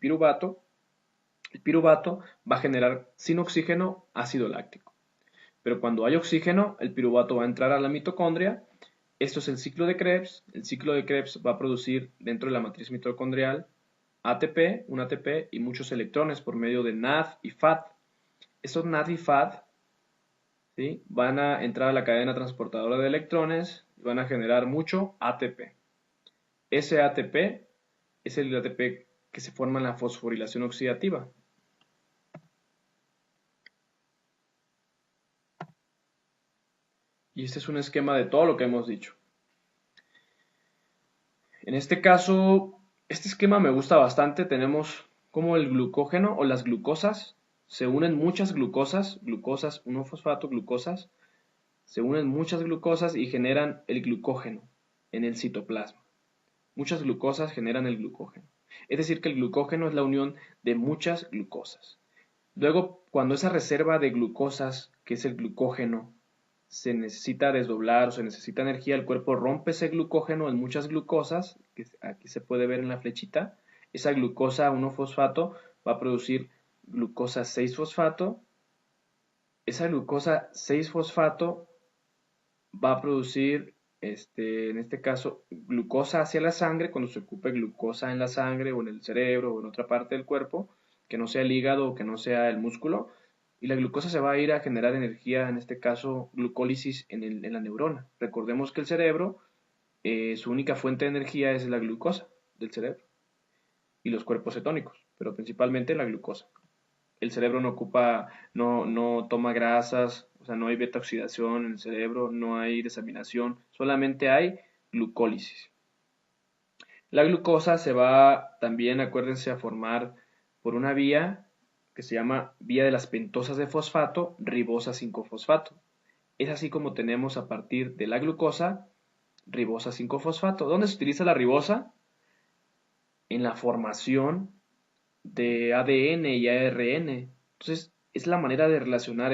piruvato va a generar sin oxígeno ácido láctico. Pero cuando hay oxígeno, el piruvato va a entrar a la mitocondria. Esto es el ciclo de Krebs. El ciclo de Krebs va a producir dentro de la matriz mitocondrial ATP, un ATP y muchos electrones por medio de NAD y FAD. Estos NAD y FAD, ¿sí?, van a entrar a la cadena transportadora de electrones y van a generar mucho ATP. Ese ATP es el ATP que se forma en la fosforilación oxidativa. Y este es un esquema de todo lo que hemos dicho. En este caso, este esquema me gusta bastante. Tenemos como el glucógeno o las glucosas. Se unen muchas glucosas, 1-fosfato, glucosas. Se unen muchas glucosas y generan el glucógeno en el citoplasma. Muchas glucosas generan el glucógeno. Es decir, que el glucógeno es la unión de muchas glucosas. Luego, cuando esa reserva de glucosas, que es el glucógeno, se necesita desdoblar o se necesita energía, el cuerpo rompe ese glucógeno en muchas glucosas, que aquí se puede ver en la flechita. Esa glucosa 1-fosfato va a producir glucosa 6-fosfato. Esa glucosa 6-fosfato va a producir, en este caso, glucosa hacia la sangre, cuando se ocupe glucosa en la sangre o en el cerebro o en otra parte del cuerpo, que no sea el hígado o que no sea el músculo, y la glucosa se va a ir a generar energía, en este caso, glucólisis en la neurona. Recordemos que el cerebro, su única fuente de energía es la glucosa del cerebro y los cuerpos cetónicos, pero principalmente la glucosa. El cerebro no ocupa, no toma grasas, o sea, no hay beta oxidación en el cerebro, no hay desaminación, solamente hay glucólisis. La glucosa se va también, acuérdense, a formar por una vía que se llama vía de las pentosas de fosfato, ribosa 5-fosfato. Es así como tenemos a partir de la glucosa, ribosa 5-fosfato. ¿Dónde se utiliza la ribosa? En la formación de ADN y ARN. Entonces, es la manera de relacionar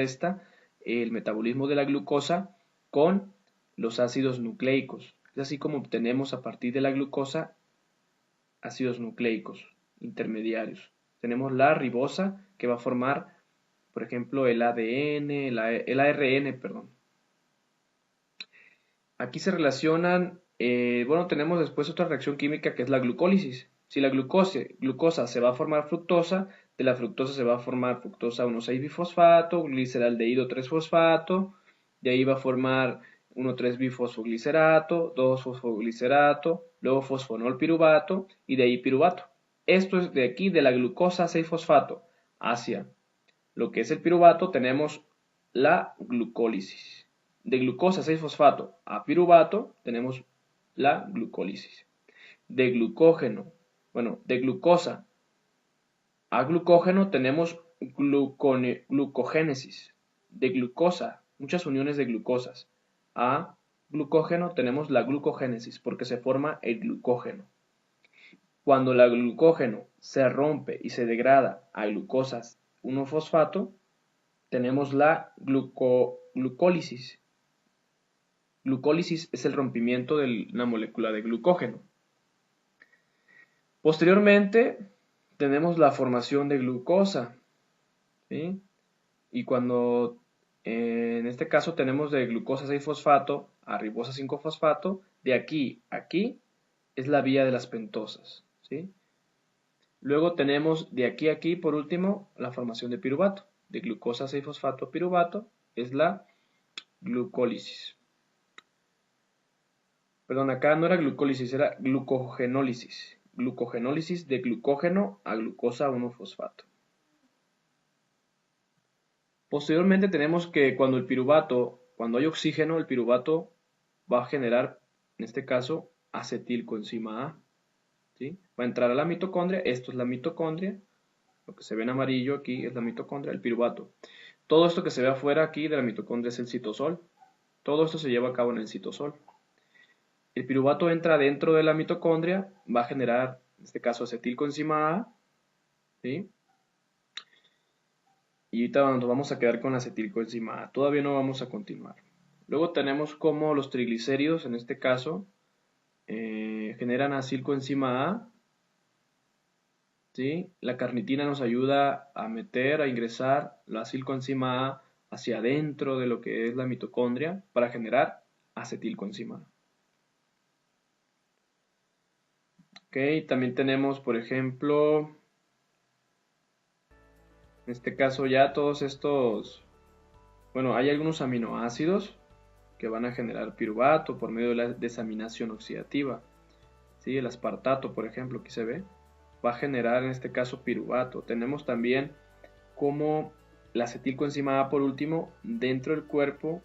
el metabolismo de la glucosa con los ácidos nucleicos. Es así como obtenemos a partir de la glucosa ácidos nucleicos intermediarios. Tenemos la ribosa que va a formar, por ejemplo, el ADN, el ARN, perdón. Aquí se relacionan, bueno, tenemos después otra reacción química que es la glucólisis. Si la glucosa se va a formar fructosa, de la fructosa se va a formar fructosa 1,6-bifosfato, gliceraldehído 3-fosfato, de ahí va a formar 1,3-bifosfoglicerato, 2-fosfoglicerato, luego fosfonol piruvato y de ahí piruvato. Esto es de aquí, de la glucosa 6-fosfato hacia lo que es el piruvato, tenemos la glucólisis. De glucosa 6-fosfato a piruvato tenemos la glucólisis. De glucosa a glucógeno tenemos glucogénesis. De glucosa, muchas uniones de glucosas, a glucógeno tenemos la glucogénesis porque se forma el glucógeno. Cuando el glucógeno se rompe y se degrada a glucosas 1-fosfato, tenemos la glucólisis. Glucólisis es el rompimiento de una molécula de glucógeno. Posteriormente tenemos la formación de glucosa, ¿sí? Y cuando en este caso tenemos de glucosa 6-fosfato a ribosa 5-fosfato, de aquí a aquí es la vía de las pentosas, ¿sí? Luego tenemos de aquí a aquí, por último, la formación de piruvato. De glucosa 6-fosfato a piruvato es la glucólisis. Perdón, acá no era glucólisis, era glucogenólisis. Glucogenólisis de glucógeno a glucosa 1-fosfato. Posteriormente tenemos que cuando hay oxígeno, el piruvato va a generar, en este caso, acetilcoenzima A. ¿Sí? Va a entrar a la mitocondria, esto es la mitocondria, lo que se ve en amarillo aquí es la mitocondria, el piruvato. Todo esto que se ve afuera aquí de la mitocondria es el citosol. Todo esto se lleva a cabo en el citosol. El piruvato entra dentro de la mitocondria, va a generar, en este caso, acetilcoenzima A, ¿sí? Y ahorita nos vamos a quedar con acetilcoenzima A, todavía no vamos a continuar. Luego tenemos como los triglicéridos, en este caso, generan acilcoenzima A, ¿sí? La carnitina nos ayuda a ingresar la acilcoenzima A hacia adentro de lo que es la mitocondria para generar acetilcoenzima A. Ok, también tenemos, por ejemplo, en este caso ya todos estos, bueno, hay algunos aminoácidos que van a generar piruvato por medio de la desaminación oxidativa. ¿Sí? El aspartato, por ejemplo, aquí se ve, va a generar en este caso piruvato. Tenemos también como la acetilcoenzima A, por último, dentro del cuerpo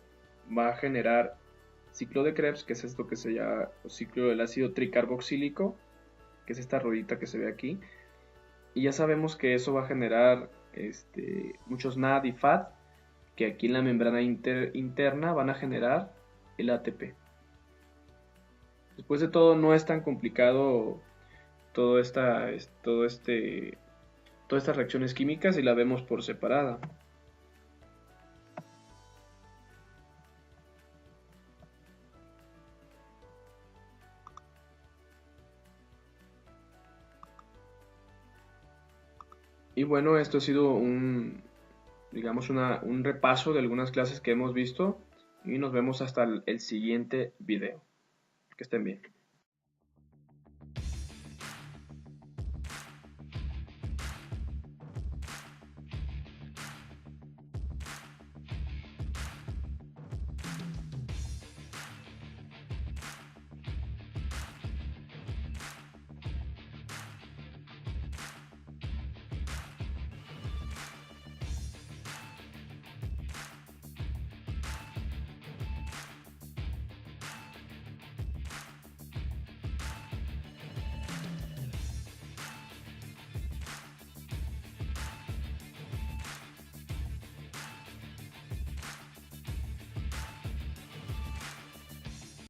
va a generar ciclo de Krebs, que es esto que se llama ciclo del ácido tricarboxílico, que es esta ruedita que se ve aquí. Y ya sabemos que eso va a generar muchos NAD y FAT, que aquí en la membrana interna van a generar el ATP. Después de todo, no es tan complicado todas estas reacciones químicas si la vemos por separada. Y bueno, esto ha sido un repaso de algunas clases que hemos visto y nos vemos hasta el siguiente video. Que estén bien.